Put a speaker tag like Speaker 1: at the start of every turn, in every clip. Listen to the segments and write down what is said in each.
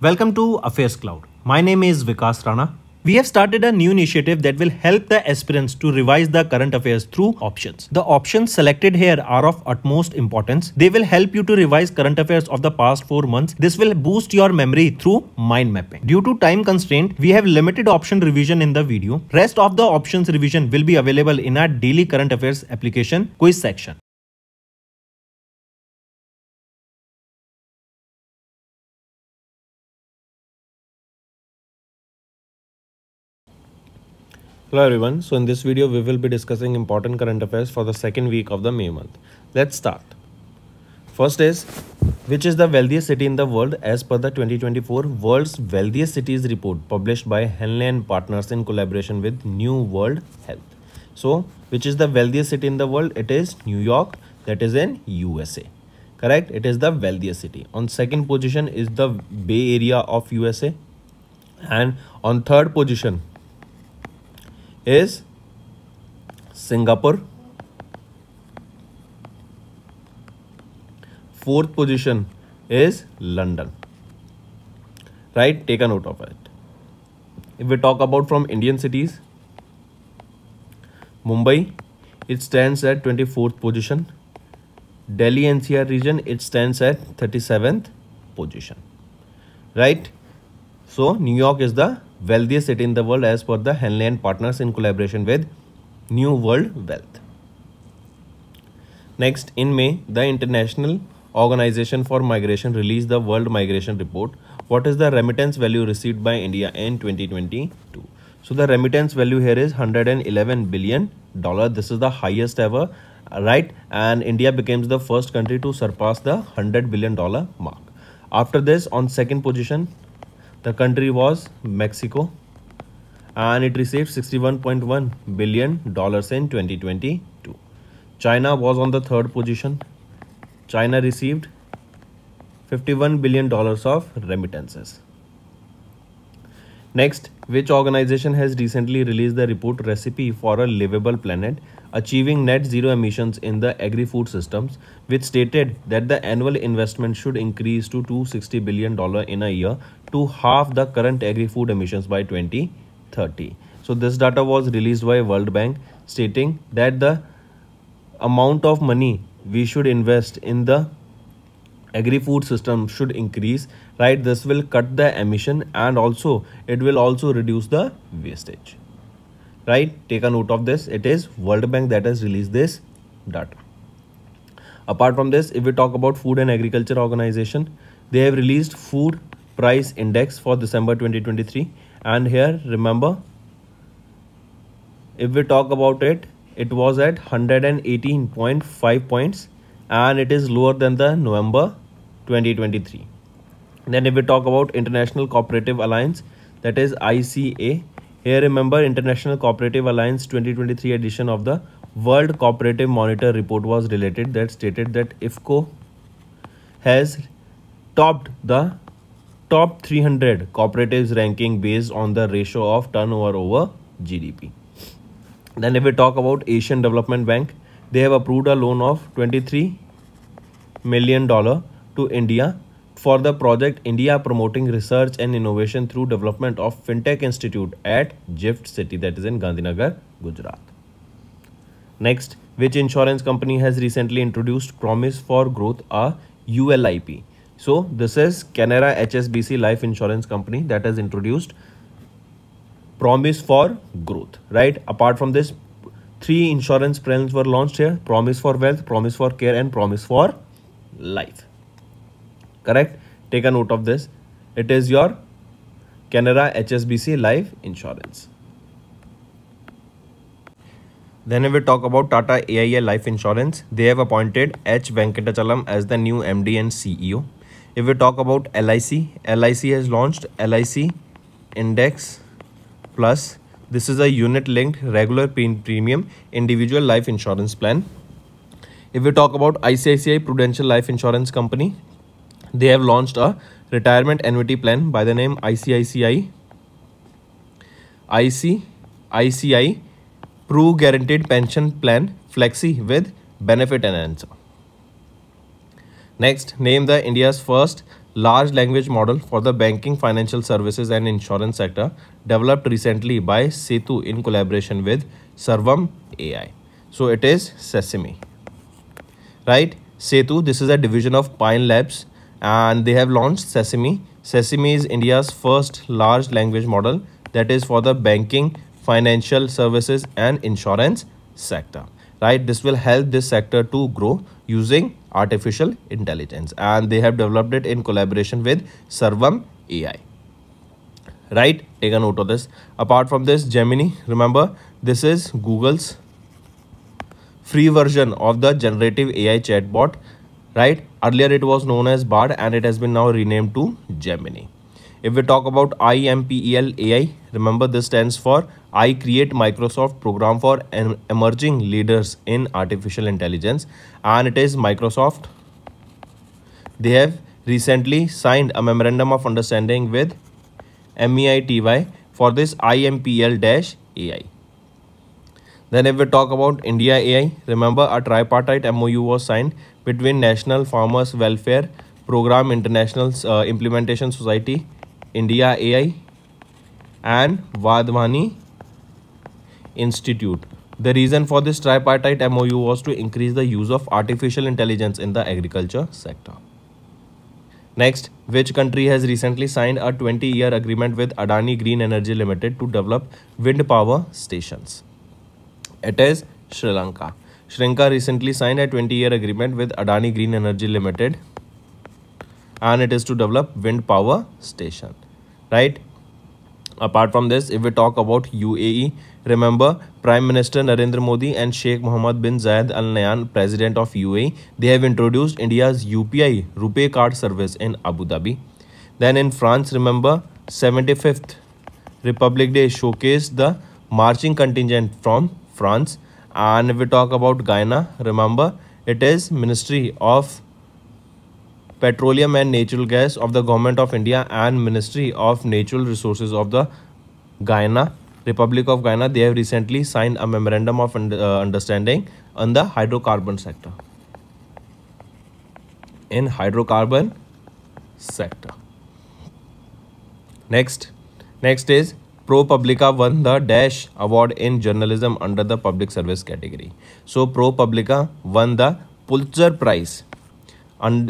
Speaker 1: Welcome to Affairs Cloud. My name is Vikas Rana. We have started a new initiative that will help the aspirants to revise the current affairs through options. The options selected here are of utmost importance. They will help you to revise current affairs of the past 4 months. This will boost your memory through mind mapping. Due to time constraint, we have limited option revision in the video. Rest of the options revision will be available in our daily current affairs application quiz section. Hello everyone, so in this video we will be discussing important current affairs for the second week of the May month. Let's start. First is, which is the wealthiest city in the world as per the 2024 World's Wealthiest Cities report published by Henley & Partners in collaboration with New World Health. So, which is the wealthiest city in the world? It is New York, that is in USA. Correct? It is the wealthiest city. On second position is the Bay Area of USA, and on third position is Singapore. Fourth position is London. Right? Take a note of it. If we talk about from Indian cities, Mumbai, it stands at 24th position. Delhi NCR region, it stands at 37th position. Right? So, New York is the wealthiest city in the world as per the Henley & Partners in collaboration with New World Wealth. Next, in May, the International Organization for Migration released the World Migration Report. What is the remittance value received by India in 2022? So, the remittance value here is $111 billion. This is the highest ever, right? And India becomes the first country to surpass the $100 billion mark. After this, on second position, the country was Mexico, and it received $61.1 billion in 2022. China was on the third position. China received $51 billion of remittances. Next, which organization has recently released the report Recipe for a Livable Planet, Achieving Net Zero Emissions in the Agri-Food Systems, which stated that the annual investment should increase to $260 billion in a year to halve the current agri-food emissions by 2030. So this data was released by World Bank, stating that the amount of money we should invest in the agri-food system should increase, right? This will cut the emission and also it will also reduce the wastage, right? Take a note of this. It is World Bank that has released this data. Apart from this, if we talk about Food and Agriculture Organization, they have released Food Price Index for December 2023, and here remember, if we talk about it, it was at 118.5 points and it is lower than the November 2023. Then if we talk about International Cooperative Alliance, that is ICA, here remember International Cooperative Alliance 2023 edition of the World Cooperative Monitor report was related, that stated that IFCO has topped the top 300 cooperatives ranking based on the ratio of turnover over GDP. Then if we talk about Asian Development Bank, they have approved a loan of $23 million to India for the project India Promoting Research and Innovation through Development of Fintech Institute at GIFT City, that is in Gandhinagar, Gujarat. Next, which insurance company has recently introduced Promise for Growth, a ULIP? So this is Canara HSBC Life Insurance Company that has introduced Promise for Growth, right? Apart from this, 3 insurance plans were launched here: Promise for Wealth, Promise for Care, and Promise for Life. Correct? Take a note of this. It is your Canara HSBC Life Insurance. Then if we talk about Tata AIA Life Insurance, they have appointed H. Venkatachalam as the new MD and CEO. If we talk about LIC, LIC has launched LIC Index Plus. This is a unit-linked regular premium individual life insurance plan. If we talk about ICICI Prudential Life Insurance Company, they have launched a retirement annuity plan by the name ICICI Pru Guaranteed Pension Plan Flexi with Benefit Enhancer. Next, name the India's first large language model for the banking, financial services and insurance sector, developed recently by Setu in collaboration with Sarvam AI. So it is Sesame, right? Setu, this is a division of Pine Labs, and they have launched Sesame. Sesame is India's first large language model that is for the banking, financial services and insurance sector, right? This will help this sector to grow using artificial intelligence, and they have developed it in collaboration with Sarvam AI, right? Take a note of this. Apart from this, Gemini, remember, this is Google's free version of the generative AI chatbot, right? Earlier it was known as Bard and it has been now renamed to Gemini. If we talk about IMPEL AI, remember this stands for I Create Microsoft Program for Emerging Leaders in Artificial Intelligence, and it is Microsoft. They have recently signed a memorandum of understanding with MEITY for this IMPL-AI. Then if we talk about India AI, remember a tripartite MOU was signed between National Farmers Welfare Program International Implementation Society, India AI and Vadhwani Institute. The reason for this tripartite MOU was to increase the use of artificial intelligence in the agriculture sector. Next, which country has recently signed a 20-year agreement with Adani Green Energy Limited to develop wind power stations? It is Sri Lanka. Sri Lanka recently signed a 20-year agreement with Adani Green Energy Limited, and it is to develop wind power station, right? Apart from this, if we talk about UAE, remember Prime Minister Narendra Modi and Sheikh Mohammed bin Zayed Al Nahyan, President of UAE, they have introduced India's UPI RuPay card service in Abu Dhabi. Then in France, remember 75th Republic Day showcased the marching contingent from France. And if we talk about Guyana, remember it is Ministry of Petroleum and Natural Gas of the Government of India and Ministry of Natural Resources of the Guyana, Republic of Guyana. They have recently signed a memorandum of understanding on the hydrocarbon sector. In hydrocarbon sector. Next is ProPublica won the Dash Award in Journalism under the Public Service category. So ProPublica won the Pulitzer Prize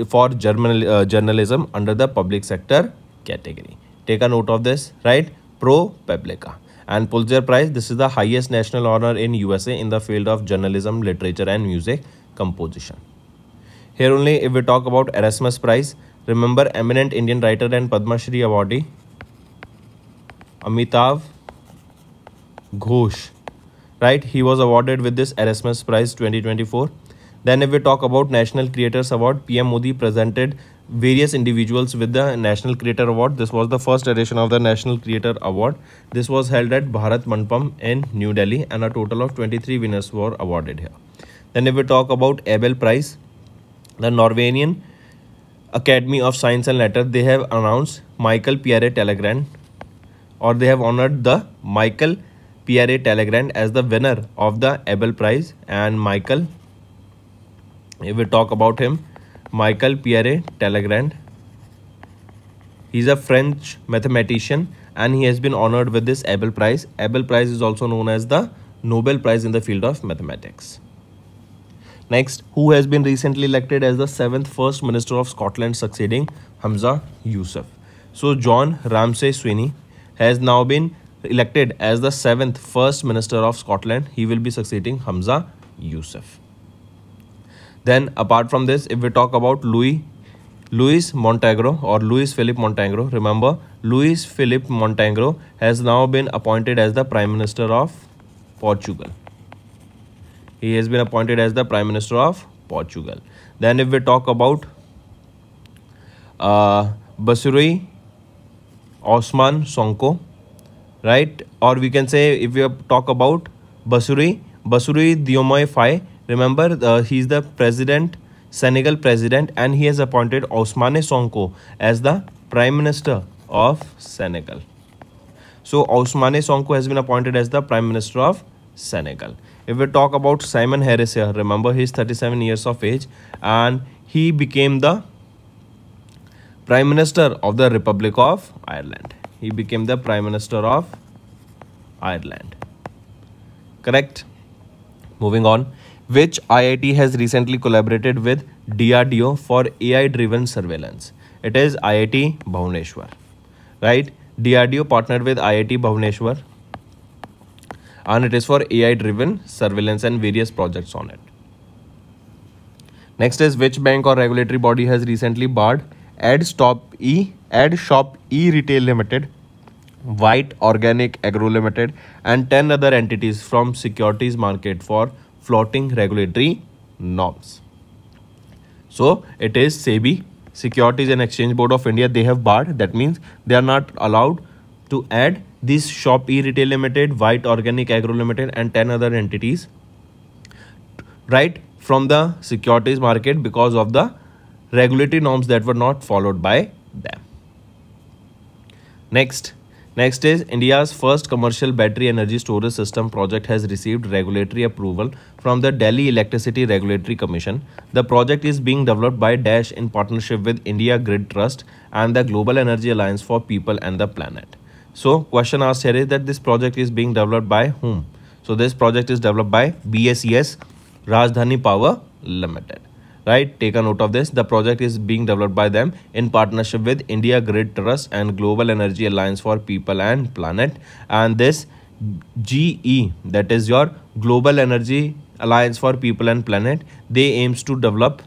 Speaker 1: for journalism under the public sector category. Take a note of this, right? ProPublica and Pulitzer Prize. This is the highest national honor in USA in the field of journalism, literature and music composition. Here only if we talk about Erasmus Prize, remember eminent Indian writer and Padma Shri awardee Amitav Ghosh, right? He was awarded with this Erasmus Prize 2024. Then if we talk about National Creators Award, PM Modi presented various individuals with the National Creator Award. This was the first edition of the National Creator Award. This was held at Bharat Mandapam in New Delhi, and a total of 23 winners were awarded here. Then if we talk about Abel Prize, the Norwegian Academy of Science and Letters, they have announced Michael Pierre Telegrand, or they have honored the Michael Pierre Telegrand as the winner of the Abel Prize. And Michael, if we talk about him, Michael Pierre Telegrand, he's a French mathematician and he has been honored with this Abel Prize. Abel Prize is also known as the Nobel Prize in the field of mathematics. Next, who has been recently elected as the 7th First Minister of Scotland, succeeding Hamza Yusuf? So John Ramsay Sweeney has now been elected as the 7th First Minister of Scotland. He will be succeeding Hamza Yusuf. Then apart from this, if we talk about Luis Montenegro or Luis Philip Montenegro, remember Luis Philip Montenegro has now been appointed as the Prime Minister of Portugal. He has been appointed as the Prime Minister of Portugal. Then if we talk about Bassirou Osman Sonko, right? Or we can say if we talk about Bassirou Diomaye Faye, remember he is the president, Senegal president, and he has appointed Ousmane Sonko as the Prime Minister of Senegal. So Ousmane Sonko has been appointed as the Prime Minister of Senegal. If we talk about Simon Harris here, remember he is 37 years of age and he became the Prime Minister of the Republic of Ireland. He became the Prime Minister of Ireland. Correct. Moving on. Which IIT has recently collaborated with DRDO for AI-driven surveillance? It is IIT Bhubaneswar. Right? DRDO partnered with IIT Bhubaneswar and it is for AI-driven surveillance and various projects on it. Next is which bank or regulatory body has recently barred Shop E Retail Limited, White Organic Agro Limited and 10 other entities from securities market for flouting regulatory norms. So it is SEBI, Securities and Exchange Board of India. They have barred. That means they are not allowed to add this Shop E Retail Limited, White Organic Agro Limited and 10 other entities, right, from the securities market because of the regulatory norms that were not followed by them. Next is India's first commercial battery energy storage system project has received regulatory approval from the Delhi Electricity Regulatory Commission. The project is being developed by Dash in partnership with India Grid Trust and the Global Energy Alliance for People and the Planet. So question asked here is that this project is being developed by whom? So this project is developed by BSES Rajdhani Power Limited. Right, take a note of this. The project is being developed by them in partnership with India Grid Trust and Global Energy Alliance for People and Planet. And this GE, that is your Global Energy Alliance for People and Planet, they aims to develop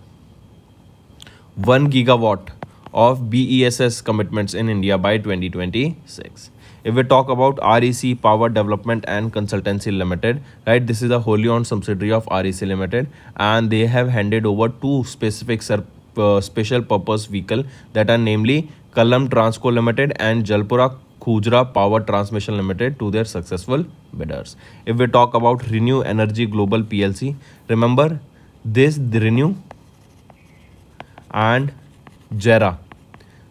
Speaker 1: 1 gigawatt of BESS commitments in India by 2026. If we talk about REC Power Development and Consultancy Limited, right, this is a wholly owned subsidiary of REC Limited and they have handed over two specific special purpose vehicle that are namely Kallam Transco Limited and Jalpura Khujra Power Transmission Limited to their successful bidders. If we talk about Renew Energy Global PLC, remember this Renew and JERA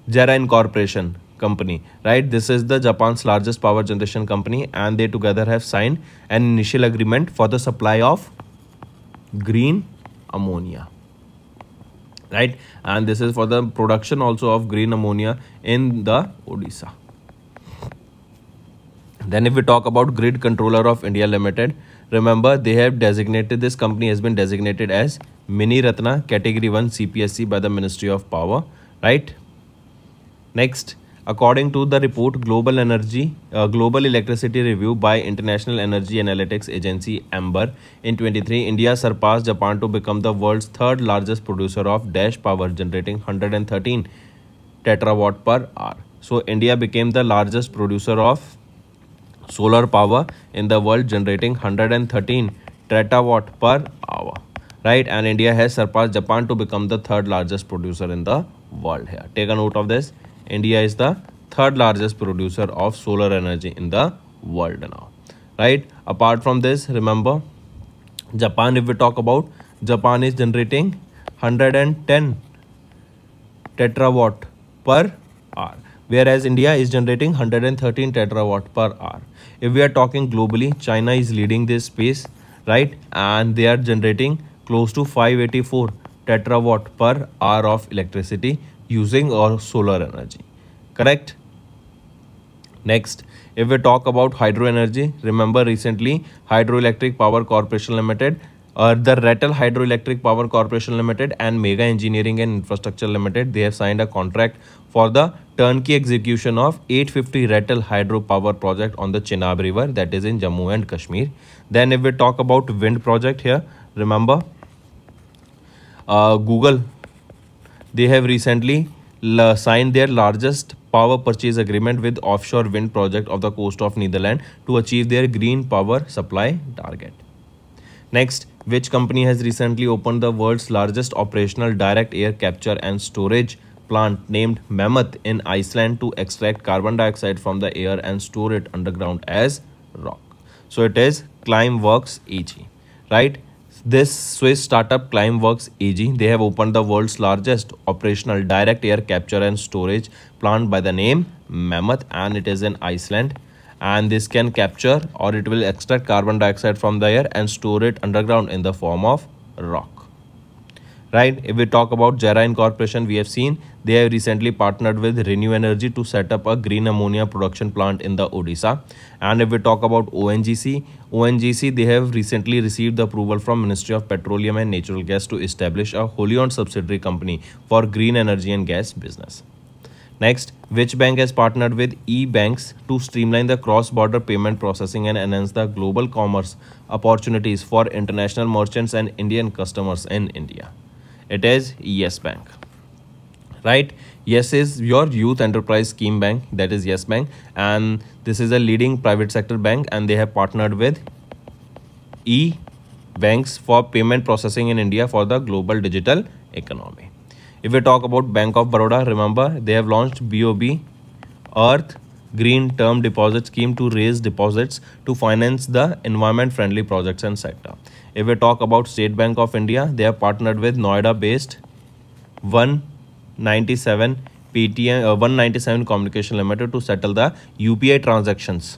Speaker 1: Incorporation company, right? This is the Japan's largest power generation company and they together have signed an initial agreement for the supply of green ammonia, right? And this is for the production also of green ammonia in the Odisha. Then if we talk about Grid Controller of India Limited, remember they have designated, this company has been designated as Mini Ratna Category 1 CPSC by the Ministry of Power, right? Next, according to the report Global Electricity Review by International Energy Analytics Agency AMBER in 23, India surpassed Japan to become the world's third largest producer of Dash power, generating 113 tetrawatt per hour. So India became the largest producer of solar power in the world, generating 113 tetrawatt per hour, right? And India has surpassed Japan to become the third largest producer in the world here. Take a note of this. India is the third largest producer of solar energy in the world now, right? Apart from this, remember Japan, if we talk about, Japan is generating 110 tetrawatt per hour, whereas India is generating 113 tetrawatt per hour. If we are talking globally, China is leading this space, right? And they are generating close to 584 tetrawatt per hour of electricity using our solar energy, correct? Next, if we talk about hydro energy, remember recently Hydroelectric Power Corporation Limited, the Rattle Hydroelectric Power Corporation Limited and Mega Engineering and Infrastructure Limited, they have signed a contract for the turnkey execution of 850 Rattle Hydro Power project on the Chenab River, that is in Jammu and Kashmir. Then if we talk about wind project here, remember Google, they have recently signed their largest power purchase agreement with offshore wind project of the coast of Netherlands to achieve their green power supply target. Next, which company has recently opened the world's largest operational direct air capture and storage plant named Mammoth in Iceland to extract carbon dioxide from the air and store it underground as rock? So it is Climeworks AG, right? This Swiss startup Climeworks AG, they have opened the world's largest operational direct air capture and storage plant by the name Mammoth, and it is in Iceland. And this can capture or it will extract carbon dioxide from the air and store it underground in the form of rock, right? If we talk about JERA Incorporation, we have seen they have recently partnered with Renew Energy to set up a green ammonia production plant in the Odisha. And if we talk about ONGC, they have recently received the approval from Ministry of Petroleum and Natural Gas to establish a wholly owned subsidiary company for green energy and gas business. Next, which bank has partnered with e-banks to streamline the cross-border payment processing and enhance the global commerce opportunities for international merchants and Indian customers in India? It is Yes Bank, right? Yes is your youth enterprise scheme bank, that is Yes Bank, and this is a leading private sector bank, and they have partnered with e-banks for payment processing in India for the global digital economy. If we talk about Bank of Baroda, remember they have launched BOB Earth Green Term Deposit Scheme to raise deposits to finance the environment friendly projects and sector. If we talk about State Bank of India, they have partnered with Noida based 197 197 Communication Limited to settle the UPI transactions,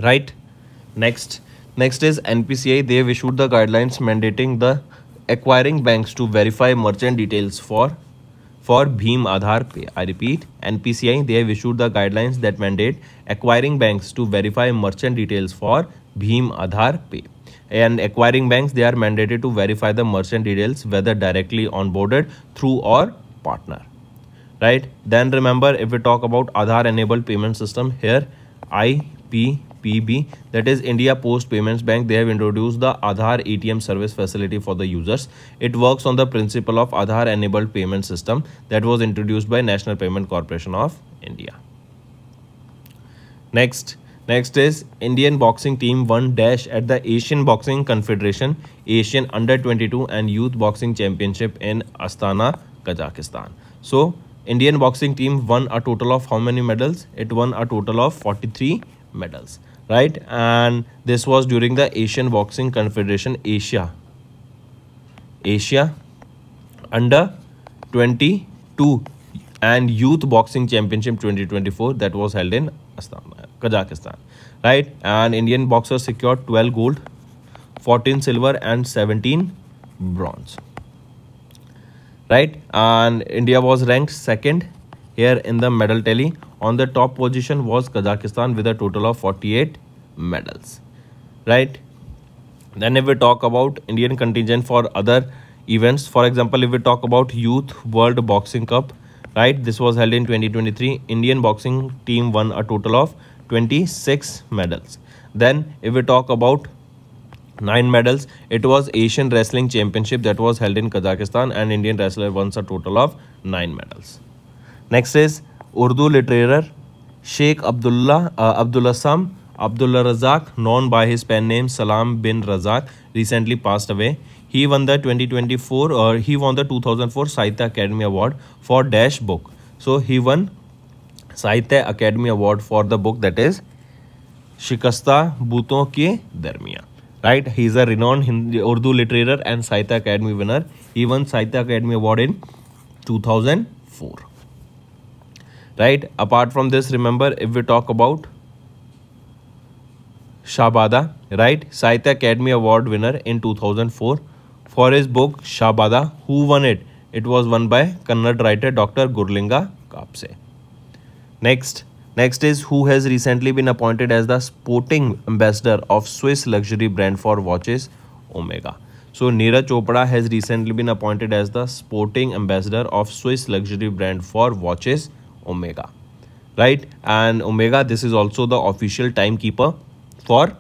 Speaker 1: right? Next is NPCI. They have issued the guidelines mandating the acquiring banks to verify merchant details for Bhim Aadhaar Pay. I repeat, NPCI, they have issued the guidelines that mandate acquiring banks to verify merchant details for Bhim Aadhaar Pay. And acquiring banks, they are mandated to verify the merchant details whether directly onboarded through or partner, right? Then remember, if we talk about Aadhaar enabled payment system, here IPPB, that is India Post Payments Bank, they have introduced the Aadhaar ATM service facility for the users. It works on the principle of Aadhaar enabled payment system that was introduced by National Payment Corporation of India. Next is Indian boxing team won dash at the Asian Boxing Confederation Asian Under-22 and Youth Boxing Championship in Astana, Kazakhstan. So Indian boxing team won a total of how many medals? It won a total of 43 medals, right? And this was during the Asian Boxing Confederation Asia Under-22 and Youth Boxing Championship 2024 that was held in Astana, Kazakhstan, right? And Indian boxers secured 12 gold, 14 silver and 17 bronze, right? And India was ranked second here in the medal tally. On the top position was Kazakhstan with a total of 48 medals, right? Then if we talk about Indian contingent for other events, for example, if we talk about Youth World Boxing Cup, right, this was held in 2023. Indian boxing team won a total of 26 medals. Then if we talk about 9 medals, it was Asian Wrestling Championship that was held in Kazakhstan, and Indian wrestler won a total of 9 medals. Next is Urdu literature Sheikh Abdullah Razak, known by his pen name Salam bin Razak, recently passed away. He won the 2004 Sahitya Academy Award for dash book. So he won Sahitya Academy Award for the book that is Shikasta Booton Ke Darmiyan, right? He is a renowned Hindi Urdu literature and Sahitya Academy winner. He won Sahitya Academy Award in 2004, right? Apart from this, remember, if we talk about Shahbada, right, Sahitya Academy Award winner in 2004 for his book Shahbada. Who won it? It was won by Kannada writer Dr. Gurlinga Kapse. Next is who has recently been appointed as the sporting ambassador of Swiss luxury brand for watches Omega. So Neeraj Chopra has recently been appointed as the sporting ambassador of Swiss luxury brand for watches Omega, right? And Omega, this is also the official timekeeper for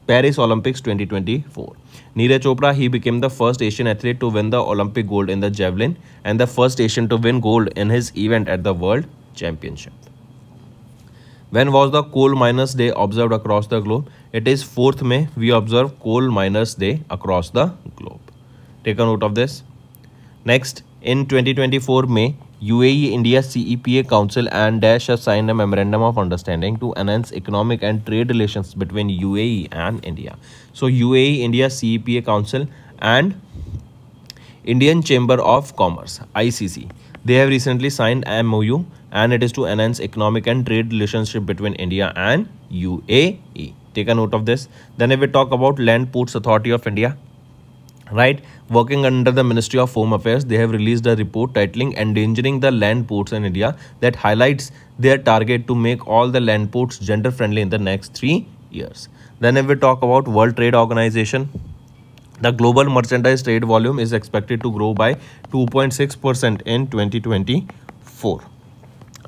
Speaker 1: Paris Olympics 2024. Neeraj Chopra, he became the first Asian athlete to win the Olympic gold in the javelin and the first Asian to win gold in his event at the World Championship. When was the Coal Miners Day observed across the globe? It is 4th May. We observe Coal Miners Day across the globe. Take a note of this. Next, in 2024 May, UAE India CEPA Council and Dash have signed a memorandum of understanding to enhance economic and trade relations between UAE and India. So UAE India CEPA Council and Indian Chamber of Commerce ICC, they have recently signed an MOU, and it is to enhance economic and trade relationship between India and UAE. Take a note of this. Then if we talk about Land Ports Authority of India, right? Working under the Ministry of Home Affairs, they have released a report titling Endangering the Land Ports in India that highlights their target to make all the land ports gender friendly in the next 3 years. Then if we talk about World Trade Organization, the global merchandise trade volume is expected to grow by 2.6% in 2024,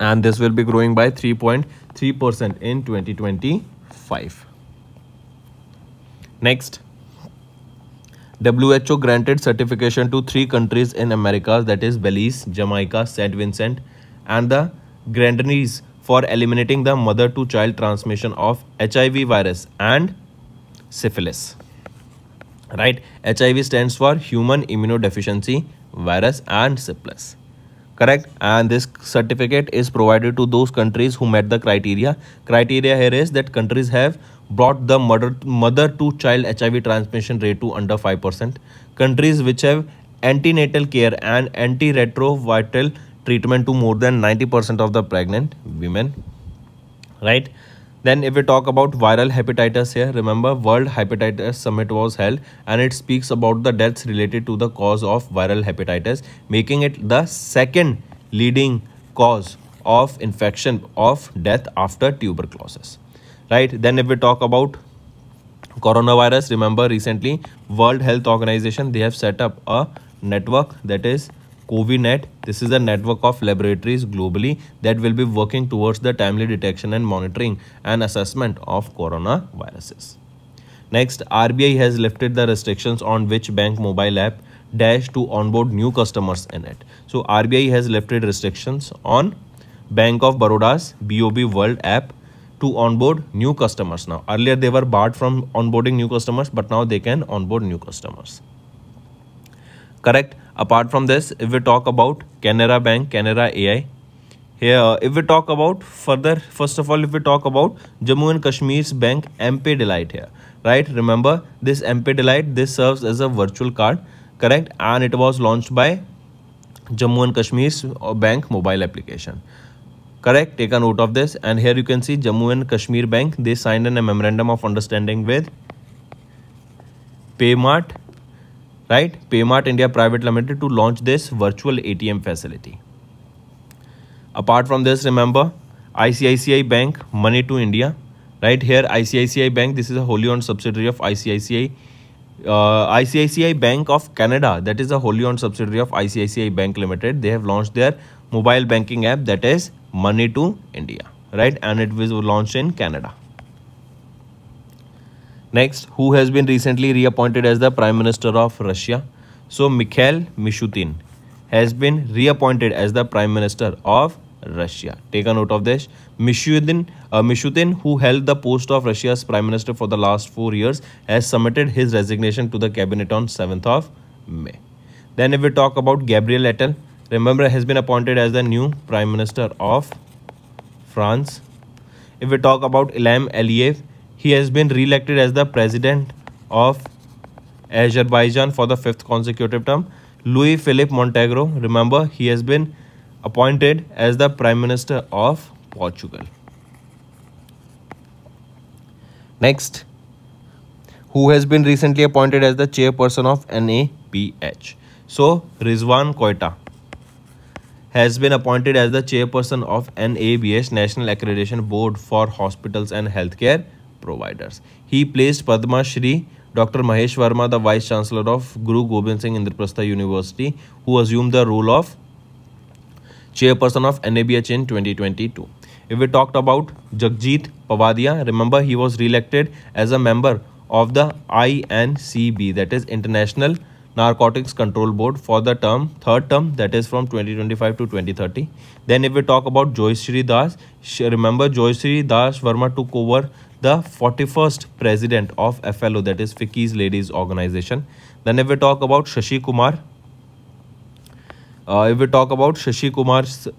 Speaker 1: and this will be growing by 3.3% in 2025. Next, WHO granted certification to 3 countries in Americas, that is Belize, Jamaica, St. Vincent and the Grenadines, for eliminating the mother-to-child transmission of HIV virus and syphilis. Right? HIV stands for human immunodeficiency virus and syphilis. Correct? And this certificate is provided to those countries who met the criteria. Criteria here is that countries have brought the mother to child HIV transmission rate to under 5%. Countries which have antenatal care and antiretroviral treatment to more than 90% of the pregnant women. Right? Then if we talk about viral hepatitis here, remember World Hepatitis Summit was held and it speaks about the deaths related to the cause of viral hepatitis, making it the second leading cause of infection of death after tuberculosis. Right? Then if we talk about coronavirus, remember recently World Health Organization, they have set up a network, that is COVINET. This is a network of laboratories globally that will be working towards the timely detection and monitoring and assessment of coronaviruses. Next, RBI has lifted the restrictions on which bank mobile app dash to onboard new customers in it. So RBI has lifted restrictions on Bank of Baroda's BOB World app to onboard new customers now. Earlier they were barred from onboarding new customers, but now they can onboard new customers. Correct? Apart from this, if we talk about Canara Bank, Canara AI, here if we talk about further, first of all, if we talk about Jammu and Kashmir's bank MP Delight here, right? Remember this MP Delight, this serves as a virtual card, correct? And it was launched by Jammu and Kashmir's bank mobile application. Correct? Take a note of this. And here you can see Jammu and Kashmir Bank, they signed a memorandum of understanding with Paymart, right? Paymart India Private Limited to launch this virtual ATM facility. Apart from this, remember ICICI Bank Money to India, right? Here ICICI Bank, this is a wholly owned subsidiary of ICICI. ICICI Bank of Canada, that is a wholly owned subsidiary of ICICI Bank Limited. They have launched their mobile banking app, that is Money to India, right? And it was launched in Canada. Next, who has been recently reappointed as the Prime Minister of Russia? So Mikhail Mishustin has been reappointed as the Prime Minister of Russia. Take a note of this. Mishustin, who held the post of Russia's Prime Minister for the last 4 years, has submitted his resignation to the cabinet on 7th of May. Then if we talk about Gabriel Attal, remember has been appointed as the new Prime Minister of France. If we talk about Ilham Aliyev, he has been re-elected as the President of Azerbaijan for the 5th consecutive term. Louis Philippe Montenegro, remember he has been appointed as the Prime Minister of Portugal. Next, who has been recently appointed as the Chairperson of NABH? So Rizwan Quetta has been appointed as the Chairperson of NABH, National Accreditation Board for Hospitals and Healthcare Providers. He placed Padma Shri Dr. Mahesh Verma, the Vice Chancellor of Guru Gobind Singh Indraprastha University, who assumed the role of Chairperson of NABH in 2022. If we talked about Jagjit Pavadia, remember he was re-elected as a member of the INCB, that is International Narcotics Control Board, for the third term, that is from 2025 to 2030. Then if we talk about Joyashree Das, remember Joyashree Das Verma took over the 41st president of FLO, that is Ficki's Ladies Organization. Then if we talk about Shashi Kumar,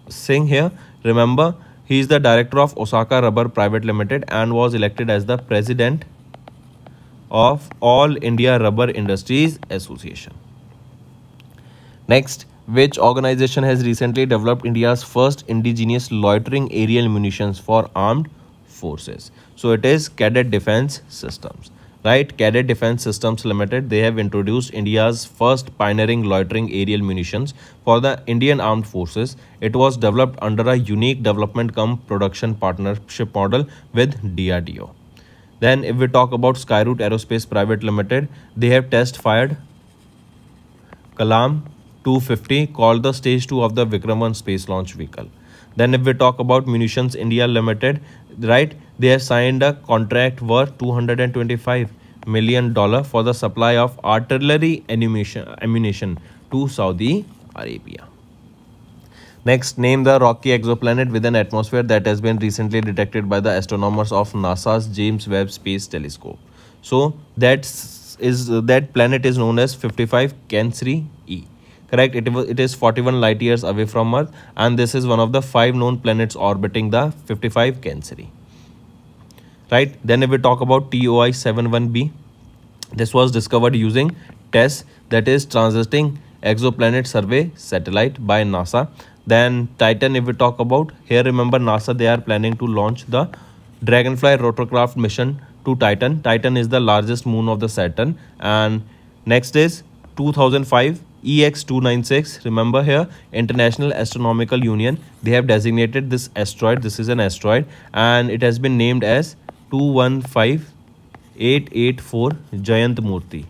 Speaker 1: Singh here, remember he is the director of Osaka Rubber Private Limited and was elected as the president of All India Rubber Industries Association. Next, which organization has recently developed India's first indigenous loitering aerial munitions for armed forces? So it is Cadet Defense Systems. right? Cadet Defense Systems Limited, they have introduced India's first pioneering loitering aerial munitions for the Indian Armed Forces. It was developed under a unique development cum production partnership model with DRDO. Then if we talk about Skyroot Aerospace Private Limited, they have test fired Kalam 250, called the stage 2 of the Vikram 1 space launch vehicle. Then if we talk about Munitions India Limited, right, they have signed a contract worth $225 million for the supply of artillery ammunition to Saudi Arabia. Next, name the rocky exoplanet with an atmosphere that has been recently detected by the astronomers of NASA's James Webb Space Telescope. So that planet is known as 55 Cancri E. Correct. It is 41 light years away from Earth, and this is one of the 5 known planets orbiting the 55 Cancri. Right. Then if we talk about TOI-71b, this was discovered using TESS, that is Transiting Exoplanet Survey Satellite by NASA. Then Titan, if we talk about here, remember NASA, they are planning to launch the Dragonfly rotorcraft mission to Titan. Titan is the largest moon of the Saturn. And next is 2005 EX296. Remember here, International Astronomical Union, they have designated this asteroid. This is an asteroid and it has been named as 215884 Jayant Murthy.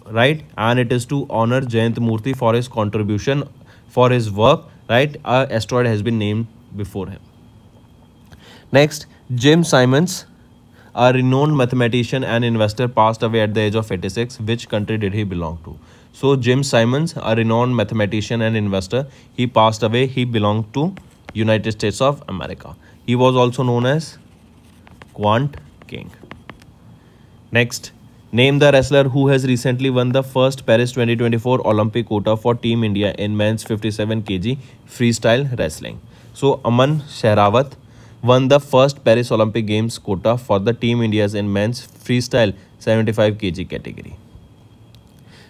Speaker 1: Right, and it is to honor Jayant Murthy for his contribution, for his work. Right, a asteroid has been named before him. Next, Jim Simons, a renowned mathematician and investor, passed away at the age of 86. Which country did he belong to? So Jim Simons, a renowned mathematician and investor, he passed away. He belonged to United States of America. He was also known as Quant King. Next, name the wrestler who has recently won the first Paris 2024 Olympic quota for Team India in men's 57 kg freestyle wrestling. So Aman Shehrawat won the first Paris Olympic Games quota for the Team India's in men's freestyle 75 kg category.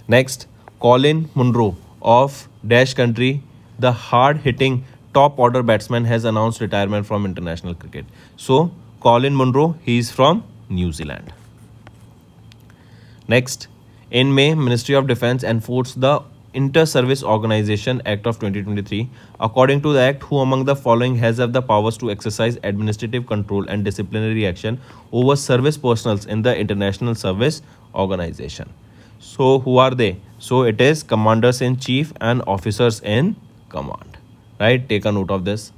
Speaker 1: Next, Colin Munro of Dash Country, the hard-hitting top-order batsman, has announced retirement from international cricket. So Colin Munro, he is from New Zealand. Next, in May, Ministry of Defence enforced the Inter-Service Organisation Act of 2023. According to the Act, who among the following has the powers to exercise administrative control and disciplinary action over service personnel in the International Service Organisation? So, who are they? So, it is Commanders-in-Chief and Officers-in-Command. Right? Take a note of this.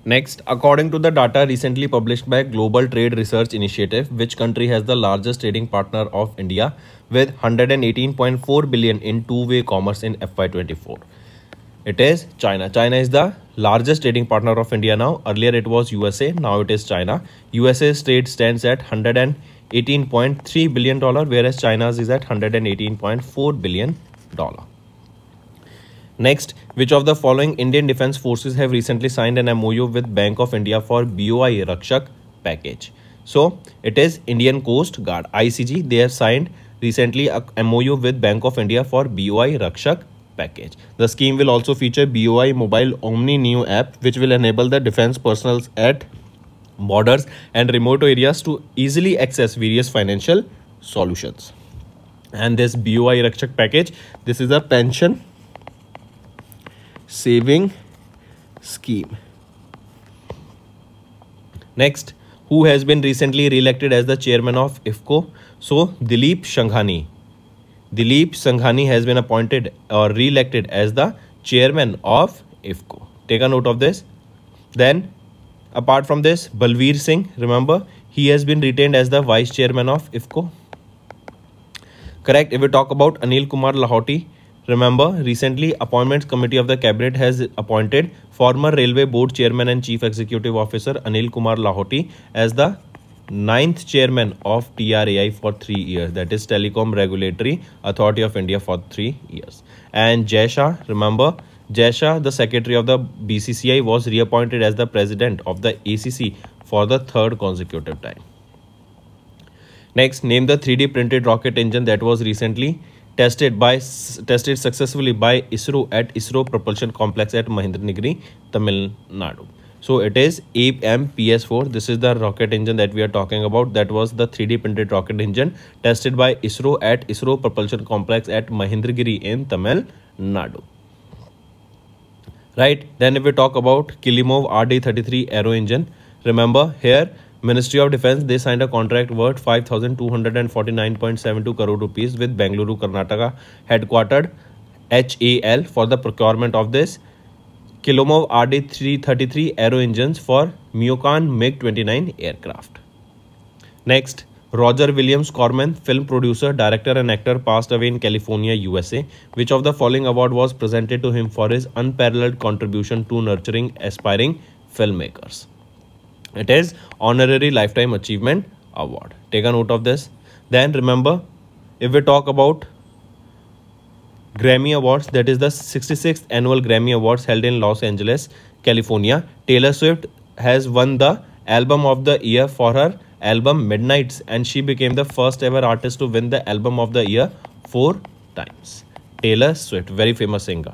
Speaker 1: Next, according to the data recently published by Global Trade Research Initiative, which country has the largest trading partner of India with 118.4 billion in two-way commerce in FY24? It is China. China is the largest trading partner of India now. Earlier it was USA, now it is China. USA's trade stands at $118.3 billion, whereas China's is at $118.4 billion. Next, which of the following Indian Defence Forces have recently signed an MOU with Bank of India for BOI Rakshak package? So, it is Indian Coast Guard, ICG. They have signed recently a MOU with Bank of India for BOI Rakshak package. The scheme will also feature BOI Mobile Omni Neo app, which will enable the defence personnel at borders and remote areas to easily access various financial solutions. And this BOI Rakshak package, this is a pension saving scheme. Next, who has been recently re-elected as the chairman of IFFCO? So Dilip Shanghani. Dilip Shanghani has been appointed or re-elected as the chairman of IFFCO. Take a note of this. Then, apart from this, Balveer Singh, remember, he has been retained as the vice chairman of IFFCO. Correct. If we talk about Anil Kumar Lahoti, remember, recently Appointments Committee of the Cabinet has appointed former Railway Board Chairman and Chief Executive Officer Anil Kumar Lahoti as the 9th Chairman of TRAI for 3 years, that is Telecom Regulatory Authority of India, for 3 years. And Jay Shah, remember, Jay Shah, the Secretary of the BCCI, was reappointed as the President of the ACC for the 3rd consecutive time. Next, name the 3D printed rocket engine that was recently tested successfully by ISRO at ISRO Propulsion Complex at Mahendragiri, Tamil Nadu. So it is AMPS-4. This is the rocket engine that we are talking about. That was the 3D printed rocket engine tested by ISRO at ISRO Propulsion Complex at Mahendragiri in Tamil Nadu. Right, then if we talk about Kilimov RD-33 aero engine, remember here Ministry of Defence, they signed a contract worth 5,249.72 crore rupees with Bengaluru, Karnataka headquartered HAL for the procurement of this Kilimov RD-333 aero engines for Miokan MiG-29 aircraft. Next, Roger Williams Corman, film producer, director and actor, passed away in California, USA. Which of the following award was presented to him for his unparalleled contribution to nurturing aspiring filmmakers? It is Honorary Lifetime Achievement Award. Take a note of this. Then remember, if we talk about Grammy Awards, that is the 66th annual Grammy Awards held in Los Angeles, California, Taylor Swift has won the Album of the Year for her album Midnights, and she became the first ever artist to win the Album of the Year 4 times. Taylor Swift, very famous singer.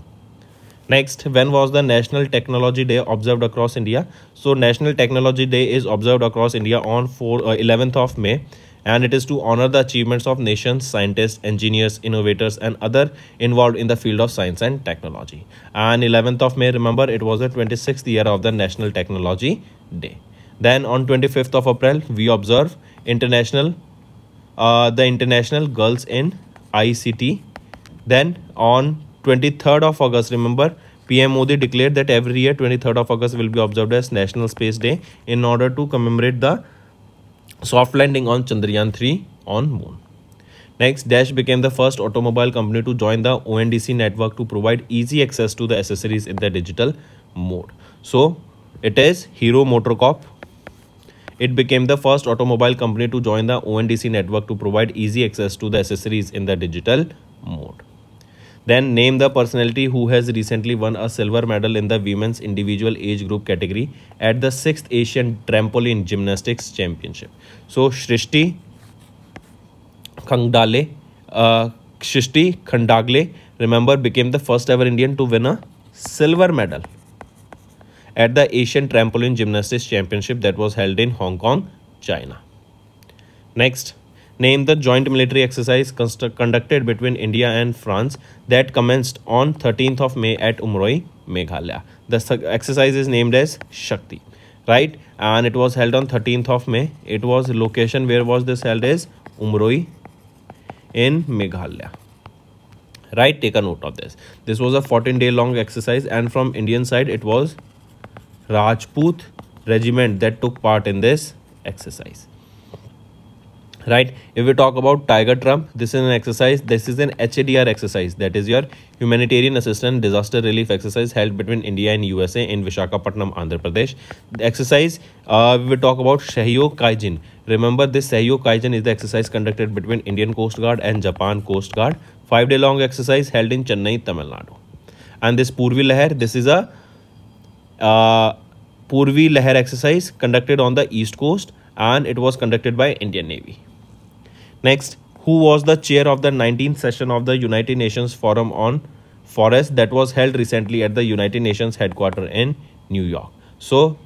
Speaker 1: Next, when was the National Technology Day observed across India? So National Technology Day is observed across India on 11th of May, and it is to honor the achievements of nations, scientists, engineers, innovators and other involved in the field of science and technology. And 11th of May, remember, it was the 26th year of the National Technology Day. Then on 25th of April, we observe the International Girls in ICT. Then on 23rd of August, remember, PM Modi declared that every year 23rd of August will be observed as National Space Day in order to commemorate the soft landing on Chandrayaan-3 on Moon. Next, Dash became the first automobile company to join the ONDC network to provide easy access to the accessories in the digital mode. So it is Hero MotoCorp. It became the first automobile company to join the ONDC network to provide easy access to the accessories in the digital mode. Then name the personality who has recently won a silver medal in the women's individual age group category at the 6th Asian Trampoline Gymnastics Championship. So Shrishti Khandagle, remember, became the first ever Indian to win a silver medal at the Asian Trampoline Gymnastics Championship that was held in Hong Kong, China. Next, name the joint military exercise conducted between India and France that commenced on 13th of May at Umroi, Meghalaya. The exercise is named as Shakti, right? And it was held on 13th of May. It was location where was this held is Umroi in Meghalaya. Right? Take a note of this. This was a 14-day long exercise, and from Indian side it was Rajput regiment that took part in this exercise. Right, if we talk about Tiger Trump, this is an exercise. This is an HADR exercise, that is your Humanitarian Assistance Disaster Relief exercise held between India and USA in Visakhapatnam, Andhra Pradesh. The exercise, we will talk about Sahyog Kaijin. Remember, this Sahyog Kaijin is the exercise conducted between Indian Coast Guard and Japan Coast Guard. 5-day long exercise held in Chennai, Tamil Nadu. And this Purvi Lahar, this is a Purvi Lahar exercise conducted on the East Coast, and it was conducted by Indian Navy. Next, who was the chair of the 19th session of the United Nations Forum on Forest that was held recently at the United Nations headquarters in New York? So,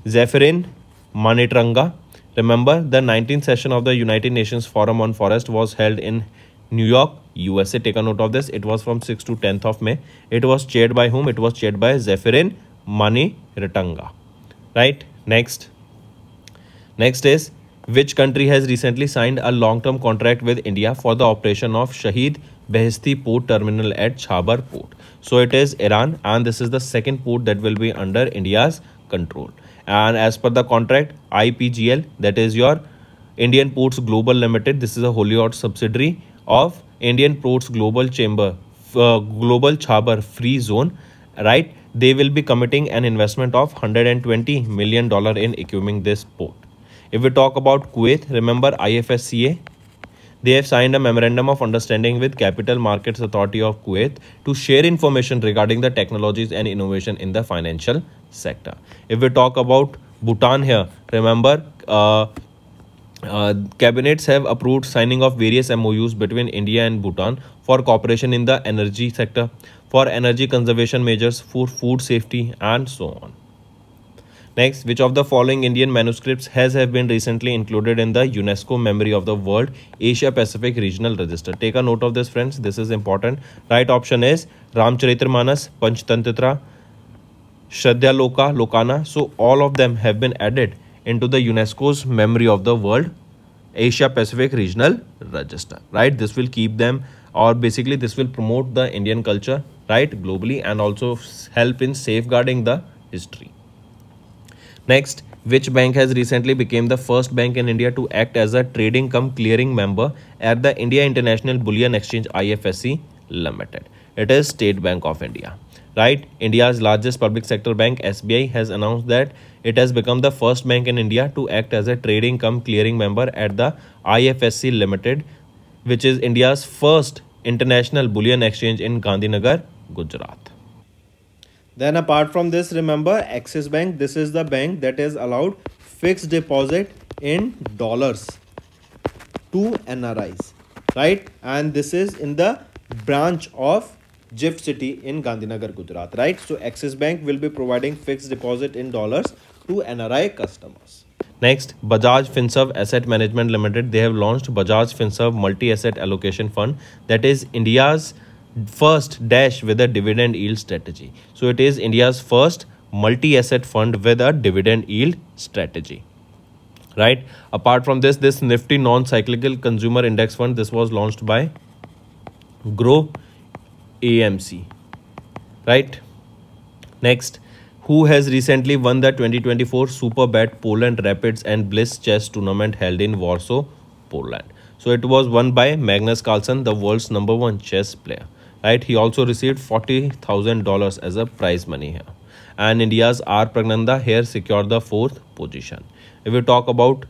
Speaker 1: Zephyrin Manitranga. Remember, the 19th session of the United Nations Forum on Forest was held in New York, USA. Take a note of this. It was from 6th to 10th of May. It was chaired by whom? It was chaired by Zephyrin Manitranga. Right? Next is, which country has recently signed a long-term contract with India for the operation of Shahid Beheshti Port Terminal at Chhabar Port? So it is Iran, and this is the second port that will be under India's control. And as per the contract, IPGL, that is your Indian Ports Global Limited, this is a wholly owned subsidiary of Indian Ports Global Chhabar Free Zone, right? They will be committing an investment of $120 million in equipping this port. If we talk about Kuwait, remember IFSCA, they have signed a memorandum of understanding with Capital Markets Authority of Kuwait to share information regarding the technologies and innovation in the financial sector. If we talk about Bhutan here, remember cabinets have approved signing of various MOUs between India and Bhutan for cooperation in the energy sector, for energy conservation measures, for food safety and so on. Next, which of the following Indian manuscripts have been recently included in the UNESCO Memory of the World Asia Pacific Regional Register? Take a note of this, friends. This is important. Right option is Ramcharitramanas, Panchtantra, Shraddhaloka, Lokana. So all of them have been added into the UNESCO's Memory of the World Asia Pacific Regional Register, right? This will keep them, or basically this will promote the Indian culture, right, globally, and also help in safeguarding the history. Next, which bank has recently become the first bank in India to act as a trading cum clearing member at the India International Bullion Exchange IFSC Limited? It is State Bank of India, right? India's largest public sector bank SBI has announced that it has become the first bank in India to act as a trading cum clearing member at the IFSC Limited, which is India's first international bullion exchange in Gandhinagar, Gujarat. Then apart from this, remember Axis Bank, this is the bank that has allowed fixed deposit in dollars to NRIs, right? And this is in the branch of GIFT City in Gandhinagar, Gujarat, right? So Axis Bank will be providing fixed deposit in dollars to NRI customers. Next, Bajaj Finserv Asset Management Limited, they have launched Bajaj Finserv Multi-Asset Allocation Fund, that is India's first dash with a dividend yield strategy. So it is India's first multi-asset fund with a dividend yield strategy, right? Apart from this, this Nifty non-cyclical consumer index fund, this was launched by Grow AMC, right? Next, who has recently won the 2024 Superbet Poland Rapids and Bliss chess tournament held in Warsaw, Poland? So it was won by Magnus Carlsen, the world's #1 chess player, right? He also received $40,000 as a prize money here. And India's R. Pragnanda here secured the 4th position. If we talk about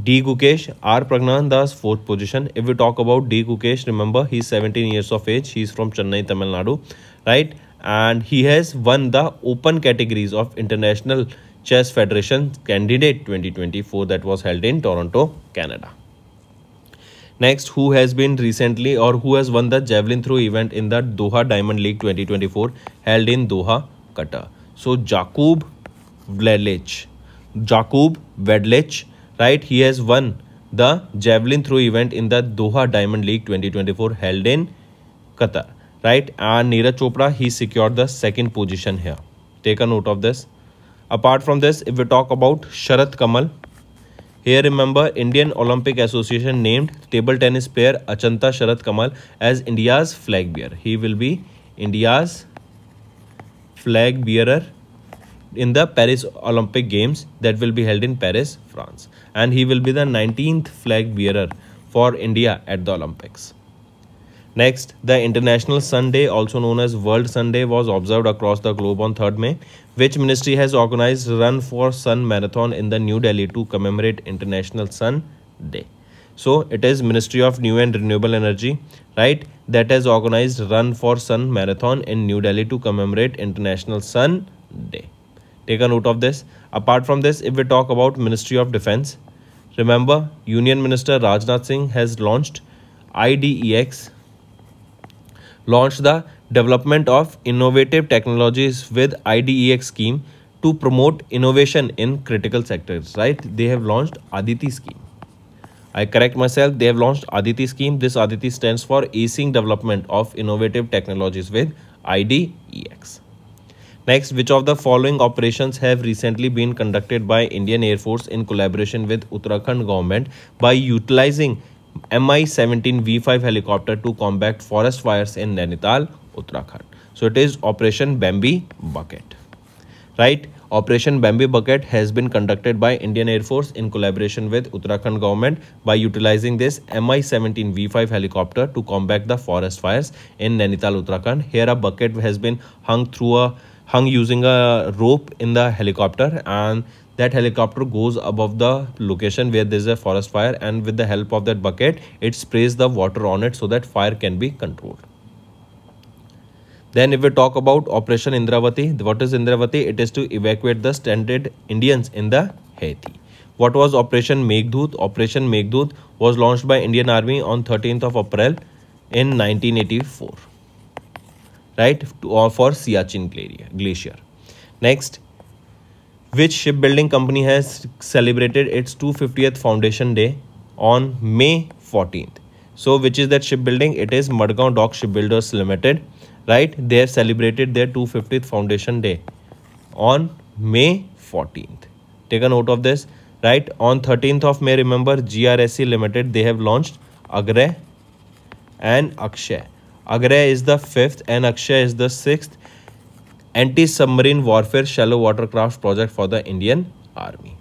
Speaker 1: D. Gukesh, R. Pragnanda's 4th position. If we talk about D. Gukesh, remember he's 17 years of age. He's from Chennai, Tamil Nadu, right? And he has won the open categories of International Chess Federation Candidate 2024 that was held in Toronto, Canada. Next, who has been recently, or who has won the javelin throw event in the Doha Diamond League 2024 held in Doha, Qatar? So Jakub Vedlic, right? He has won the javelin throw event in the Doha Diamond League 2024 held in Qatar, right? And Neeraj Chopra, he secured the 2nd position here. Take a note of this. Apart from this, if we talk about Sharat Kamal, here remember Indian Olympic Association named table tennis player Achanta Sharat Kamal as India's flag bearer. He will be India's flag bearer in the Paris Olympic Games that will be held in Paris, France. And he will be the 19th flag bearer for India at the Olympics. Next, the International Sun Day, also known as World Sun Day, was observed across the globe on 3rd May. Which ministry has organized Run for Sun Marathon in the New Delhi to commemorate International Sun Day? So it is Ministry of New and Renewable Energy, right, that has organized Run for Sun Marathon in New Delhi to commemorate International Sun Day. Take a note of this. Apart from this, if we talk about Ministry of Defense, remember Union Minister Rajnath Singh has launched IDEX, launched the development of innovative technologies with IDEX scheme to promote innovation in critical sectors, right? They have launched Aditi scheme. I correct myself, they have launched Aditi scheme. This Aditi stands for Acing Development of Innovative Technologies with IDEX. Next, which of the following operations have recently been conducted by Indian Air Force in collaboration with Uttarakhand government by utilizing Mi-17 V5 helicopter to combat forest fires in Nainital, Uttarakhand? So it is Operation Bambi Bucket, right? Operation Bambi Bucket has been conducted by Indian Air Force in collaboration with Uttarakhand government by utilizing this Mi-17 V5 helicopter to combat the forest fires in Nainital, Uttarakhand. Here a bucket has been hung using a rope in the helicopter, and that helicopter goes above the location where there is a forest fire, and with the help of that bucket it sprays the water on it so that fire can be controlled. Then if we talk about Operation Indravati, what is Indravati? It is to evacuate the stranded Indians in the Haiti. What was Operation Meghdut? Operation Meghdut was launched by Indian Army on 13th of April in 1984, right, for Siachen Glacier. Next, Which shipbuilding company has celebrated its 250th foundation day on May 14th? So which is that shipbuilding? It is Madgaon Dock Shipbuilders Limited, right? They have celebrated their 250th foundation day on May 14th. Take a note of this, right? On 13th of May, remember, GRSC Limited, they have launched Agray and Akshay. Agray is the 5th and Akshay is the 6th anti-submarine warfare shallow watercraft project for the Indian Army.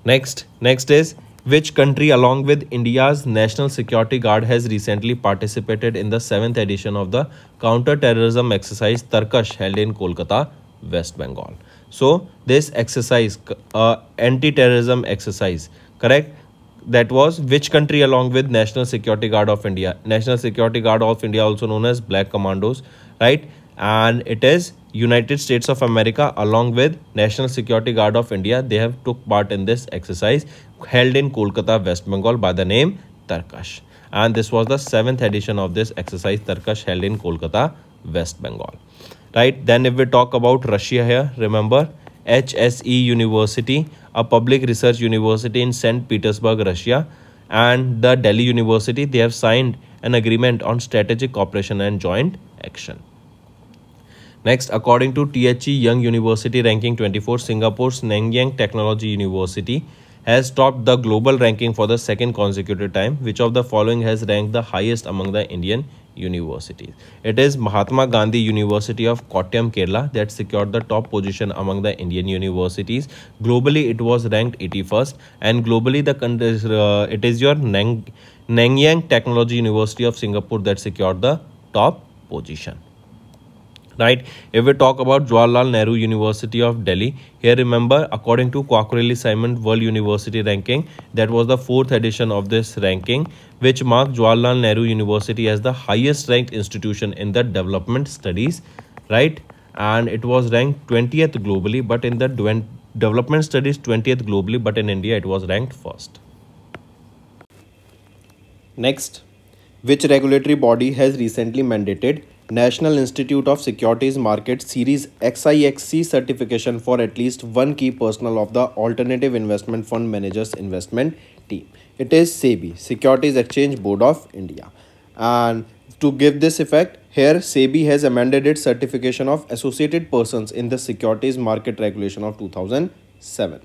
Speaker 1: Next is, which country along with India's National Security Guard has recently participated in the 7th edition of the counter-terrorism exercise Tarkash held in Kolkata, West Bengal? So this exercise, anti-terrorism exercise, correct? That was which country along with National Security Guard of India? National Security Guard of India, also known as Black Commandos, right? And it is United States of America along with National Security Guard of India. They have took part in this exercise held in Kolkata, West Bengal by the name Tarkash. And this was the 7th edition of this exercise Tarkash held in Kolkata, West Bengal. Right. Then if we talk about Russia here, remember HSE University, a public research university in St. Petersburg, Russia, and the Delhi University, they have signed an agreement on strategic cooperation and joint action. Next, according to THE Young University Ranking 24, Singapore's Nanyang Technology University has topped the global ranking for the second consecutive time. Which of the following has ranked the highest among the Indian universities? It is Mahatma Gandhi University of Kottayam, Kerala, that secured the top position among the Indian universities. Globally, it was ranked 81st, and globally, it is your Nanyang Technology University of Singapore that secured the top position. Right. If we talk about Jawaharlal Nehru University of Delhi, here remember, according to Quacquarelli Simon World University Ranking, that was the 4th edition of this ranking, which marked Jawaharlal Nehru University as the highest ranked institution in the development studies, right? And it was ranked 20th globally, but in the development studies 20th globally, but in India it was ranked first. Next, which regulatory body has recently mandated National Institute of Securities Market Series XIXC certification for at least one key personnel of the Alternative Investment Fund Managers Investment Team? It is SEBI, Securities Exchange Board of India. And to give this effect, here SEBI has amended its certification of associated persons in the Securities Market Regulation of 2007.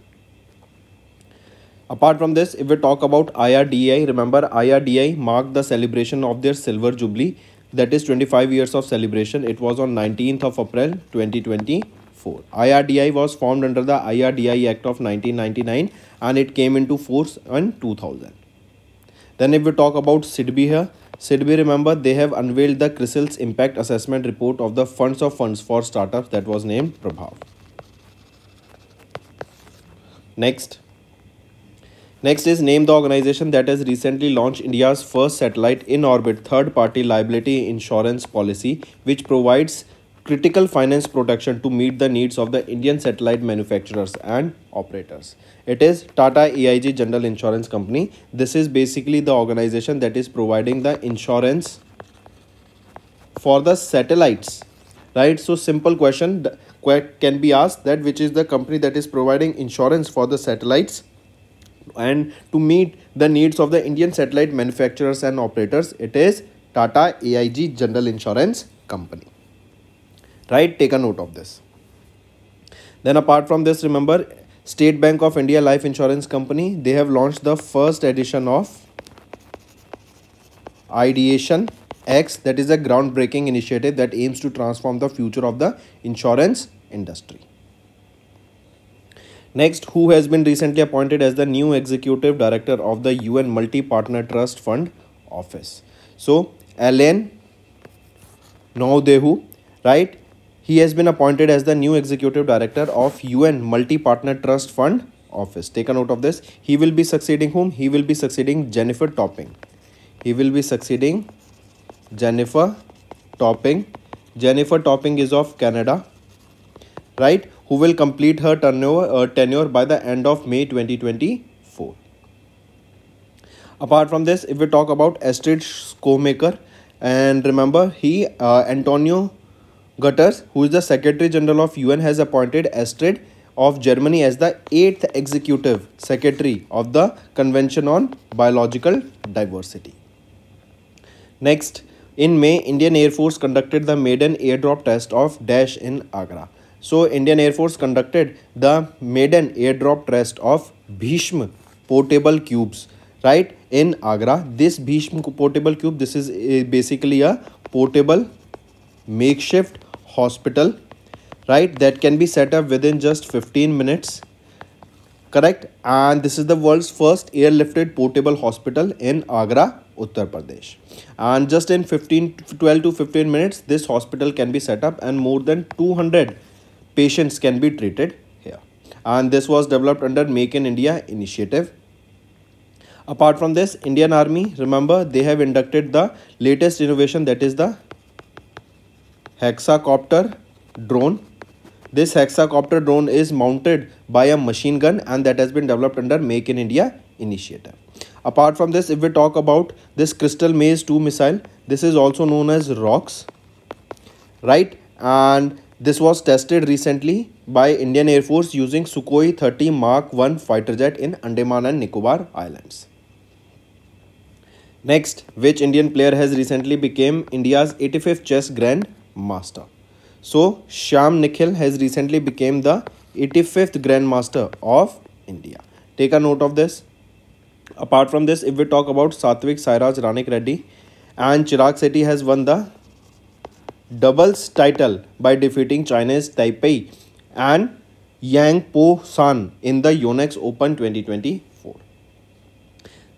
Speaker 1: Apart from this, if we talk about IRDAI, remember IRDAI marked the celebration of their silver jubilee, that is 25 years of celebration. It was on 19th of April 2024. IRDAI was formed under the IRDAI Act of 1999 and it came into force in 2000. Then if we talk about SIDBI here, SIDBI, remember, they have unveiled the CRISIL's Impact Assessment Report of the Funds of Funds for Startups that was named Prabhav. Next is name the organization that has recently launched India's first satellite in-orbit third-party liability insurance policy, which provides critical finance protection to meet the needs of the Indian satellite manufacturers and operators. It is Tata AIG General Insurance Company. This is basically the organization that is providing the insurance for the satellites, right? So simple question can be asked, that which is the company that is providing insurance for the satellites and to meet the needs of the Indian satellite manufacturers and operators. It is Tata AIG General Insurance Company. Right, take a note of this. Then apart from this, remember, State Bank of India Life Insurance Company, they have launched the first edition of Ideation X, that is a groundbreaking initiative that aims to transform the future of the insurance industry. Next, who has been recently appointed as the new executive director of the UN Multi-Partner Trust Fund Office? So, Alain Naudhou, right? He has been appointed as the new executive director of UN Multi-Partner Trust Fund Office. Take a note of this. He will be succeeding whom? He will be succeeding Jennifer Topping. He will be succeeding Jennifer Topping. Jennifer Topping is of Canada, right? Who will complete her tenure by the end of May 2024. Apart from this, if we talk about Astrid Skomaker, and remember, Antonio
Speaker 2: Guterres, who is the Secretary General of UN, has appointed Astrid of Germany as the 8th Executive Secretary of the Convention on Biological Diversity. Next, in May, Indian Air Force conducted the maiden airdrop test of Dash in Agra. So, Indian Air Force conducted the maiden airdrop test of Bhishma portable cubes, right, in Agra. This Bhishma portable cube, this is basically a portable makeshift hospital, right, that can be set up within just 15 minutes, correct. And this is the world's first airlifted portable hospital in Agra, Uttar Pradesh. And just in 12 to 15 minutes this hospital can be set up and more than 200 patients can be treated here. And this was developed under Make in India initiative. Apart from this, Indian Army, remember, they have inducted the latest innovation, that is the hexacopter drone. This hexacopter drone is mounted by a machine gun and that has been developed under Make in India initiative. Apart from this, if we talk about this Crystal Maze 2 missile, this is also known as ROCKS, right, and this was tested recently by Indian Air Force using Sukhoi 30 Mark 1 fighter jet in Andaman and Nicobar Islands. Next, which Indian player has recently become India's 85th chess grand master? So, Shyam Nikhil has recently become the 85th Grandmaster of India. Take a note of this. Apart from this, if we talk about Satvik Sairaj Ranik Reddy, and Chirag Shetty has won the doubles title by defeating China's Taipei and Yang Po San in the Yonex Open 2024.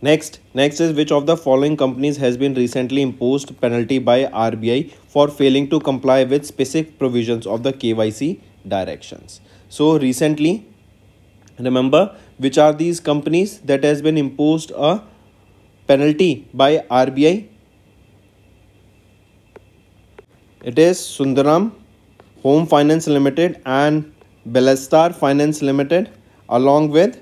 Speaker 2: Next is which of the following companies has been recently imposed penalty by RBI for failing to comply with specific provisions of the KYC directions. So recently, remember, which are these companies that has been imposed a penalty by RBI? It is Sundaram Home Finance Limited and Belstar Finance Limited, along with,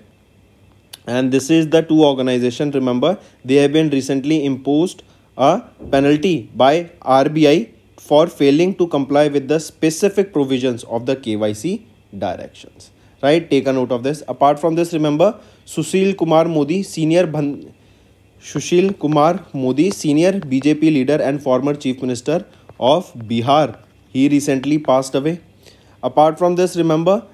Speaker 2: and this is the two organizations, remember, they have been recently imposed a penalty by RBI for failing to comply with the specific provisions of the KYC directions, right. Take a note of this. Apart from this, remember, Sushil Kumar Modi, senior BJP leader and former chief minister of Bihar, he recently passed away. Apart from this, remember,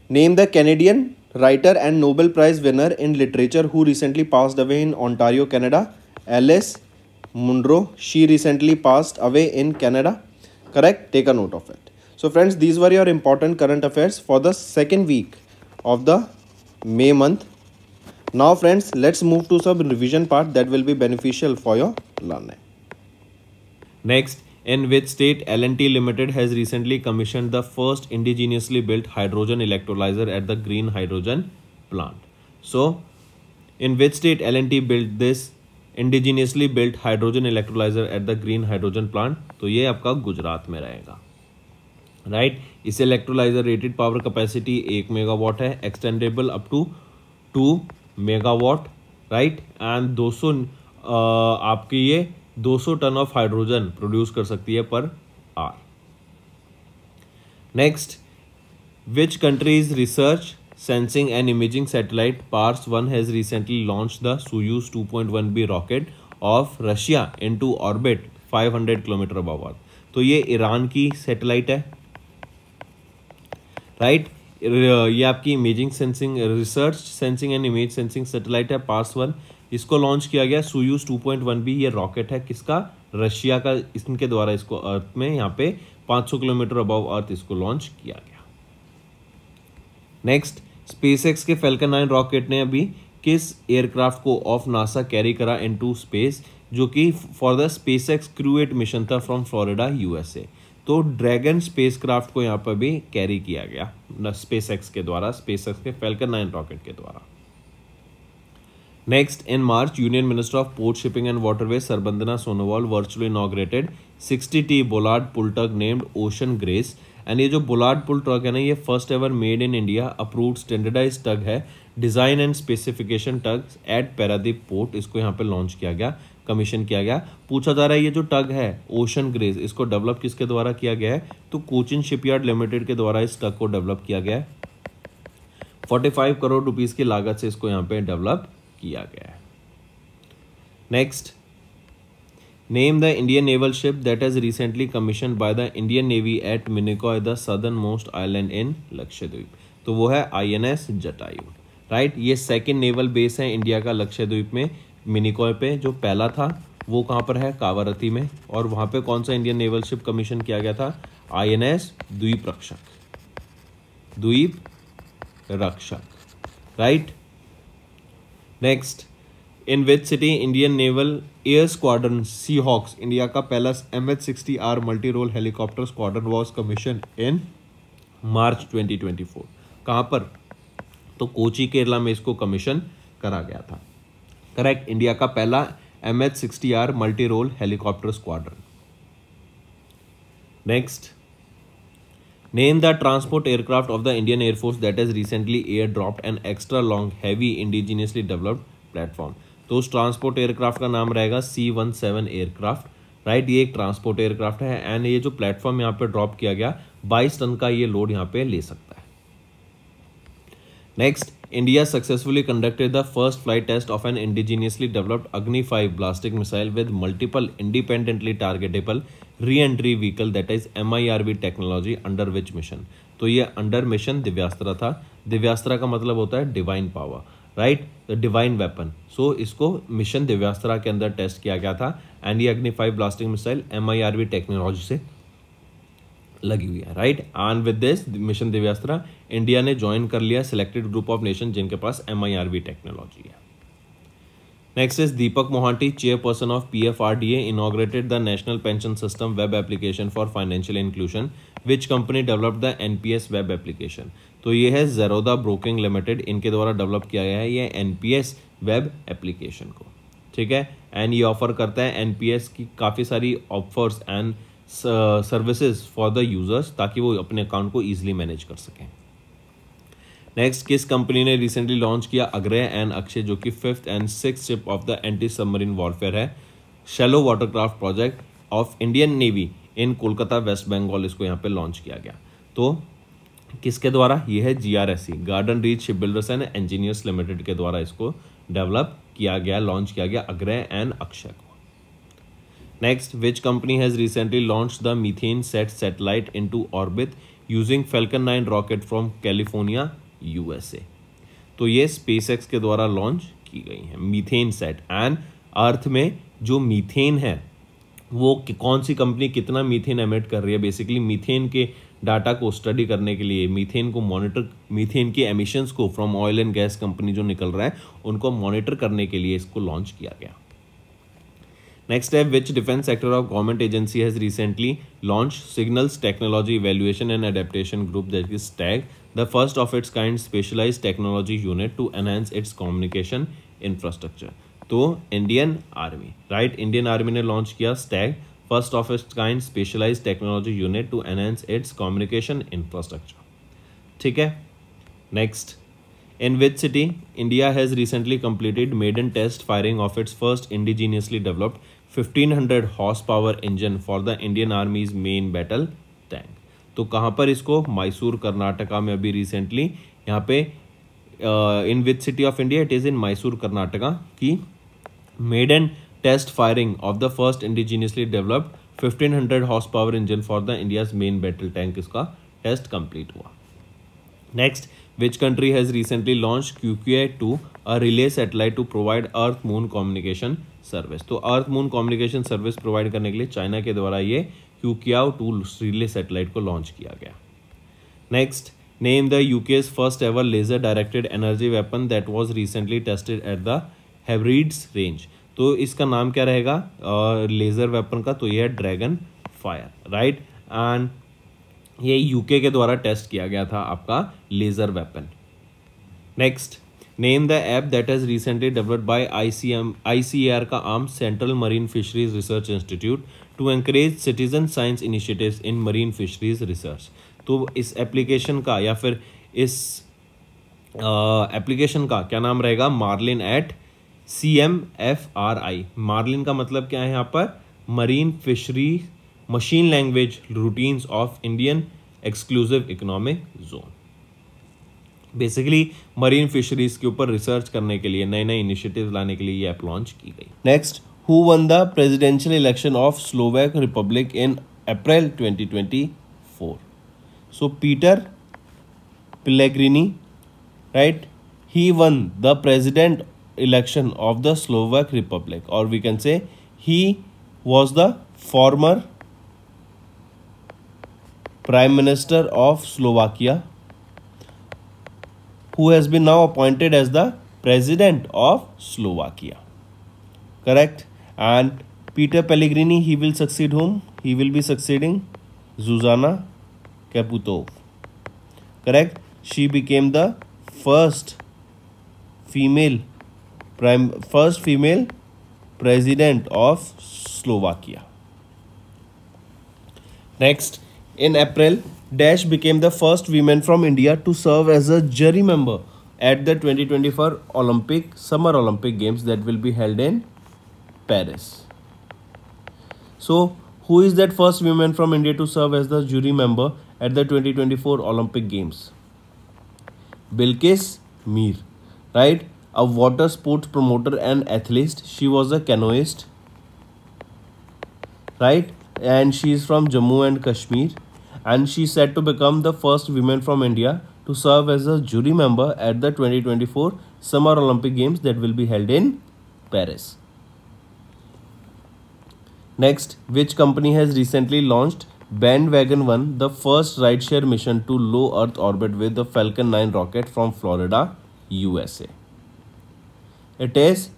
Speaker 2: name the Canadian writer and Nobel Prize winner in literature who recently passed away in Ontario, Canada. Alice Munro, she recently passed away in Canada, correct. Take a note of it. So friends, these were your important current affairs for the second week of the May month. Now friends, let's move to some revision part that will be beneficial for your learning.
Speaker 1: Next, in which state L&T Limited has recently commissioned the first indigenously built hydrogen electrolyzer at the green hydrogen plant? So, in which state L&T built this indigenously built hydrogen electrolyzer at the green hydrogen plant? तो ये आपका गुजरात में रहेगा, right. इस electrolyser rated power capacity 1 megawatt है, extendable up to 2 megawatt, right. And 200 आपकी ये 200 ton of hydrogen produce कर सकती है per hour. Next, which countries research sensing and imaging satellite Pars 1 has recently launch the Soyuz 2.1B rocket of Russia into orbit 500 kilometre above earth. तो ये Iran की satellite है, right. ये आपकी imaging sensing research sensing and image sensing satellite है Pars 1. इसको launch किया गया सोयूज 2.1B. ये रॉकेट है किसका? रशिया का. इनके द्वारा इसको अर्थ में यहाँ पे 500 किलोमीटर अबव अर्थ इसको लॉन्च किया गया. नेक्स्ट, स्पेसएक्स के फैल्कन 9 रॉकेट ने अभी किस एयरक्राफ्ट को ऑफ नासा कैरी करा इनटू स्पेस, जो कि for the SpaceX crew 8 mission था फ्रॉम फ्लोरिडा यूएसए. तो ड्रैगन स्पेसक्राफ्ट को यहाँ पर भी कैरी किया गया स्पेसएक्स के द्वारा, स्पेसएक्स के फैल्कन 9 रॉकेट के द्वारा. Next, in March, Union Minister of Port Shipping and Waterways Sarbandana Sonowal virtually inaugurated 60T Bollard pull tug named Ocean Grace. And ये जो बुलार्ड पुल ट्रक है ना, ये first ever made in India approved standardize tug है, design and specification tugs at Paradip port. इसको यहाँ पे launch किया गया. कमीशन किया गया। पूछा जा रहा है ये जो टग है ओशन ग्रेज, इसको डेवलप किसके द्वारा किया गया है, तो कोचिन शिपयार्ड लिमिटेड के द्वारा इस टग को डेवलप किया गया है। 45 करोड़ रुपीस की लागत से इसको यहाँ पे डेवलप किया गया है। Next, name the Indian naval ship that has recently commission by the Indian Navy at Minicoy the southernmost island in Lakshadweep. तो वो है INS जटायु, राइट। ये सेकंड नेवल बेस है इंडिया का लक्षद्वीप में, मिनिकॉय पे। जो पहला था वो कहाँ पर है, कावारती में। और वहाँ पे कौन सा इंडियन नेवल शिप कमीशन किया गया था, INS Dweep Rakshak, right. Next, in which city Indian naval air squadron sea hawks, India का पहला MH-60R multi role helicopter squadron was commission in March 2024। कहाँ पर, तो कोची केरला में इसको कमीशन करा गया था, करेक्ट। इंडिया का पहला MH-60R multi role helicopter squadron. Next, name the transport aircraft of the Indian air force that has recently air dropped an extra long heavy indigenously developed platform. तो उस ट्रांसपोर्ट एयरक्राफ्ट का नाम रहेगा C-17 एयरक्राफ्ट, राइट। ये एक transport aircraft है and ये जो प्लेटफॉर्म यहाँ पे ड्रॉप किया गया 22 टन का ये लोड यहाँ पे ले सकता है। Next, India successfully conducted the first flight test of an indigenously developed Agni 5 ballistic missile with multiple independently targetable re entry vehicle that is MIRV technology under which mission. तो ये अंडर मिशन दिव्यास्त्रा था। दिव्यास्त्रा का मतलब होता है divine power, right, the divine weapon. So इसको mission दिव्यास्त्रा के अंदर टेस्ट किया गया था एंड ये अग्नि 5 ब्लास्टिंग मिसाइल MIRV टेक्नोलॉजी से लगी हुई है, right. And with this mission Divyastra India ने ज्वाइन कर लिया सिलेक्टेड ग्रुप ऑफ नेशन जिनके पास MIRV टेक्नोलॉजी है। Next is Deepak Mohanty, chairperson of PFRDA, inaugurated the national pension system web application for financial inclusion. Which company developed the NPS web application. तो ये है Zerodha broking limited, इनके द्वारा डेवलप किया गया है ये NPS वेब एप्लीकेशन को, ठीक है। एंड ये ऑफर करता है NPS की काफ़ी सारी offers and services for the users ताकि वो अपने अकाउंट को ईजिली मैनेज कर सकें। नेक्स्ट, किस कंपनी ने रिसेंटली लॉन्च किया अग्रय एंड अक्षय, जो कि 5th and 6th ship of the anti submarine warfare है, shallow watercraft project of Indian navy in Kolkata West Bengal. इसको यहाँ पे लॉन्च किया गया। तो किसके द्वारा, ये है GRSE, garden reach ship builders and engineers limited के द्वारा इसको डेवलप किया गया, लॉन्च किया गया अग्रय एंड अक्षय को। Next, which company has recently launch the methane set satellite into orbit using falcon 9 rocket from California USA। तो ये SpaceX के द्वारा लॉन्च की गई है मीथेन सेट। एंड अर्थ में जो मीथेन है वो कौन सी कंपनी कितना मीथेन एमिट कर रही है, बेसिकली मीथेन के डाटा को स्टडी करने के लिए, मीथेन को मॉनिटर, मीथेन के एमिशंस को from oil and gas company जो निकल रहा है उनको मॉनिटर करने के लिए इसको लॉन्च किया गया। नेक्स्ट है, which defence sector of government agency has recently launch signals technology evaluation and adaptation group that is STAG, the first of its kind specialised technology unit to enhance its communication infrastructure. तो Indian army, right, Indian army ने launch किया STAG, first of its kind specialised technology unit to enhance its communication infrastructure, ठीक है। Next, in which city India has recently completed maiden test firing of its first indigenously developed 1500 horsepower engine for the Indian Army's main battle tank। तो कहाँ पर इसको, मैसूर कर्नाटका में अभी recently यहाँ पे in which city of India, it is in Mysore Karnataka की maiden test firing of the first indigenously developed 1500 horse power engine for the India's main battle tank, इसका टेस्ट कंप्लीट हुआ। Next, which country has recently launched QQI-2, a relay satellite to provide Earth Moon communication service। तो Earth Moon communication service provide करने के लिए China के द्वारा ये QQI-2 relay satellite को लॉन्च किया गया। Next, name the UK's first ever laser directed energy weapon that was recently tested at the Hebrides range. तो इसका नाम क्या रहेगा लेजर वेपन का, तो ये है ड्रैगन फायर, राइट। एंड ये यूके के द्वारा टेस्ट किया गया था आपका laser weapon. Next, name the app that has recently developed by ICAR का arm central marine fisheries research institute to encourage citizen science initiatives in marine fisheries research. तो इस एप्लीकेशन का या फिर इस एप्लीकेशन का क्या नाम रहेगा, मार्लिन एट CMFRI। मार्लिन का मतलब क्या है यहाँ पर? Marine fishery machine language routines of Indian exclusive economic zone. Basically marine fisheries के ऊपर रिसर्च करने के लिए, नए नए इनिशिएटिव लाने के लिए ये ऐप लॉन्च की गई। Next, who one the presidential election of Slovak Republic in April 2024? So Peter Pellegrini, right? He won the president election of the Slovak Republic, or we can say he was the former Prime Minister of Slovakia, who has been now appointed as the President of Slovakia. Correct? And Peter Pellegrini, he will succeed whom? He will be succeeding Zuzana Kaputov. Correct? She became the first female president of Slovakia. Next, in April, Dash became the first woman from India to serve as a jury member at the 2024 Summer Olympic Games that will be held in Paris. So, who is that first woman from India to serve as the jury member at the 2024 Olympic Games? Bilkis Mir, right? A water sports promoter and athlete. She was a canoeist, right? And she is from Jammu and Kashmir, and she is said to become the first woman from India to serve as a jury member at the 2024 Summer Olympic Games that will be held in Paris. Next, which company has recently launched Bandwagon 1, the first rideshare mission to low Earth orbit with the Falcon 9 rocket from Florida, USA? It is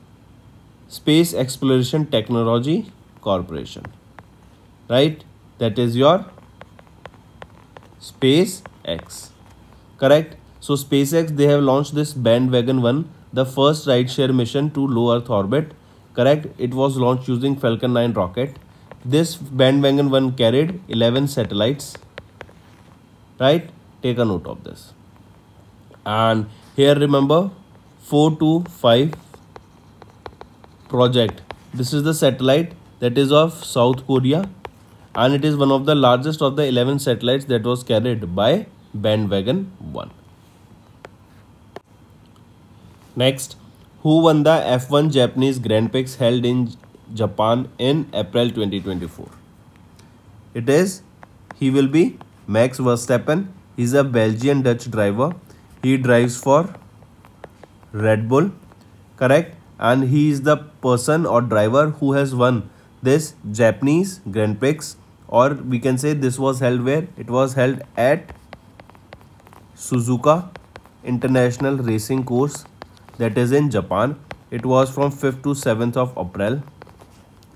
Speaker 1: Space Exploration Technology Corporation, right? That is your SpaceX, correct? So SpaceX, they have launched this Bandwagon 1, the first rideshare mission to low Earth orbit, correct? It was launched using Falcon 9 rocket. This Bandwagon 1 carried 11 satellites, right? Take a note of this. And here remember 425 project. This is the satellite that is of South Korea, and it is one of the largest of the 11 satellites that was carried by Bandwagon 1. Next, who won the F1 Japanese Grand Prix held in Japan in April 2024? He will be Max Verstappen. He is a Belgian Dutch driver. He drives for Red Bull, correct? And he is the person or driver who has won this Japanese Grand Prix, or we can say this was held where? It was held at Suzuka International Racing Course, that is in Japan. It was from 5th to 7th of April.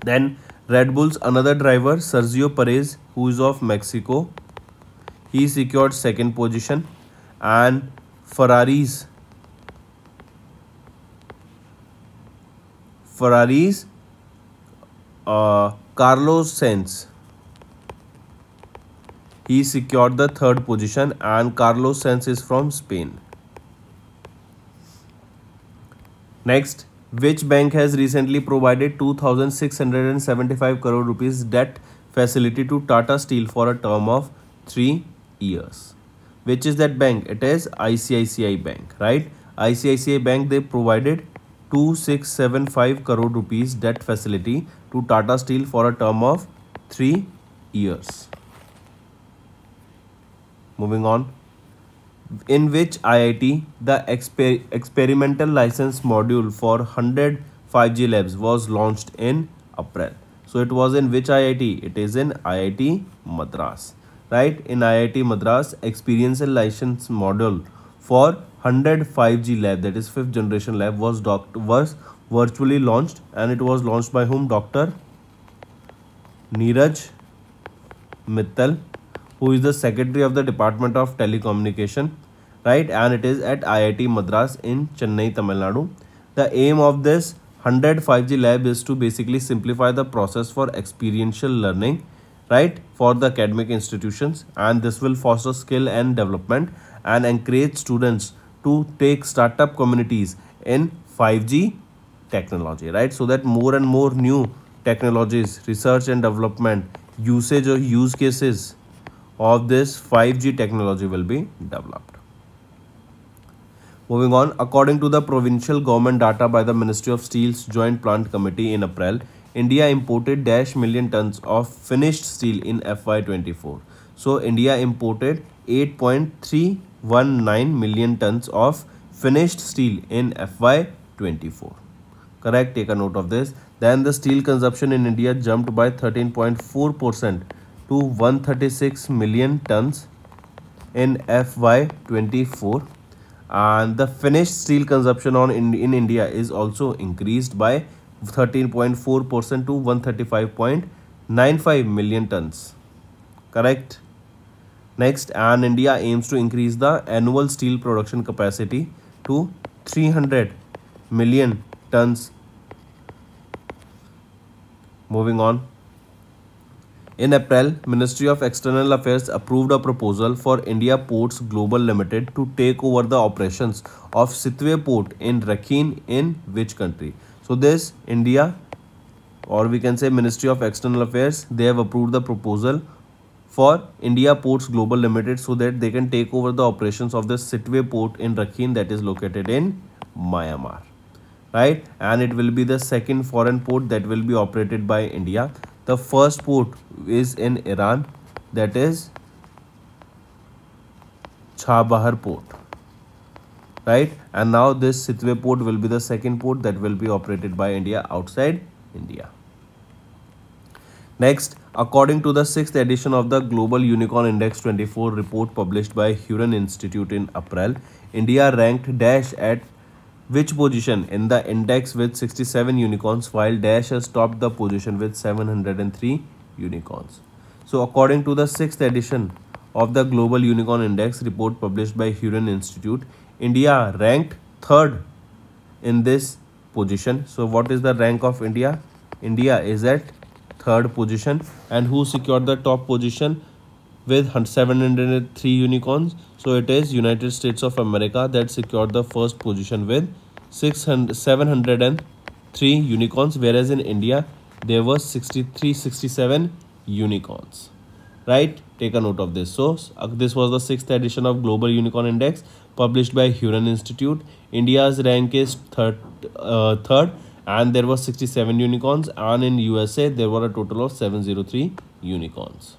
Speaker 1: Then Red Bull's another driver, Sergio Perez, who is of Mexico, he secured second position. And Ferrari's Carlos Sainz, he secured the third position, and Carlos Sainz is from Spain. Next, which bank has recently provided 2,675 crore rupees debt facility to Tata Steel for a term of 3 years? Which is that bank? It is ICICI Bank, right? ICICI Bank, they provided 2,675 crore rupees debt facility to Tata Steel for a term of 3 years. Moving on. In which IIT the experimental license module for 100 5G labs was launched in April? So it was in which IIT? It is in IIT Madras, right? In IIT Madras, experiential license module for 100 5G lab, that is 5th generation lab, was virtually launched, and it was launched by whom? Dr. Neeraj Mittal, who is the Secretary of the Department of Telecommunication, right? And it is at IIT Madras in Chennai, Tamil Nadu. The aim of this 100 5G lab is to basically simplify the process for experiential learning, right, for the academic institutions, and this will foster skill and development and encourage students to take startup communities in 5G technology, right? So that more and more new technologies, research and development, usage or use cases of this 5G technology will be developed. Moving on, according to the provincial government data by the Ministry of Steel's Joint Plant Committee in April, India imported dash million tons of finished steel in FY24. So India imported 8.319 million tons of finished steel in FY24. Correct, take a note of this. Then the steel consumption in India jumped by 13.4% to 136 million tons in FY24, and the finished steel consumption in India is also increased by 13.4% to 135.95 million tons. Correct. Next, and India aims to increase the annual steel production capacity to 300 million tons. Moving on. In April, Ministry of External Affairs approved a proposal for India Ports Global Limited to take over the operations of Sitwe Port in Rakhine in which country? So this India, or we can say Ministry of External Affairs, they have approved the proposal for India Ports Global Limited so that they can take over the operations of the Sitwe Port in Rakhine that is located in Myanmar, right? And it will be the second foreign port that will be operated by India. The first port is in Iran, that is Chabahar Port, right? And now this Sitwe Port will be the second port that will be operated by India outside India. Next, according to the 6th edition of the Global Unicorn Index 24 report published by Hurun Institute in April, India ranked dash at which position in the index with 67 unicorns, while dash has topped the position with 703 unicorns. So according to the 6th edition of the Global Unicorn Index report published by Hurun Institute, India ranked 3rd in this position. So what is the rank of India? India is at 3rd position. And who secured the top position with 703 unicorns? So it is United States of America that secured the first position with 703 unicorns, whereas in India there were 67 unicorns, right? Take a note of this. So this was the 6th edition of Global Unicorn Index published by Hurun Institute. India's rank is third, and there were 67 unicorns, and in USA there were a total of 703 unicorns.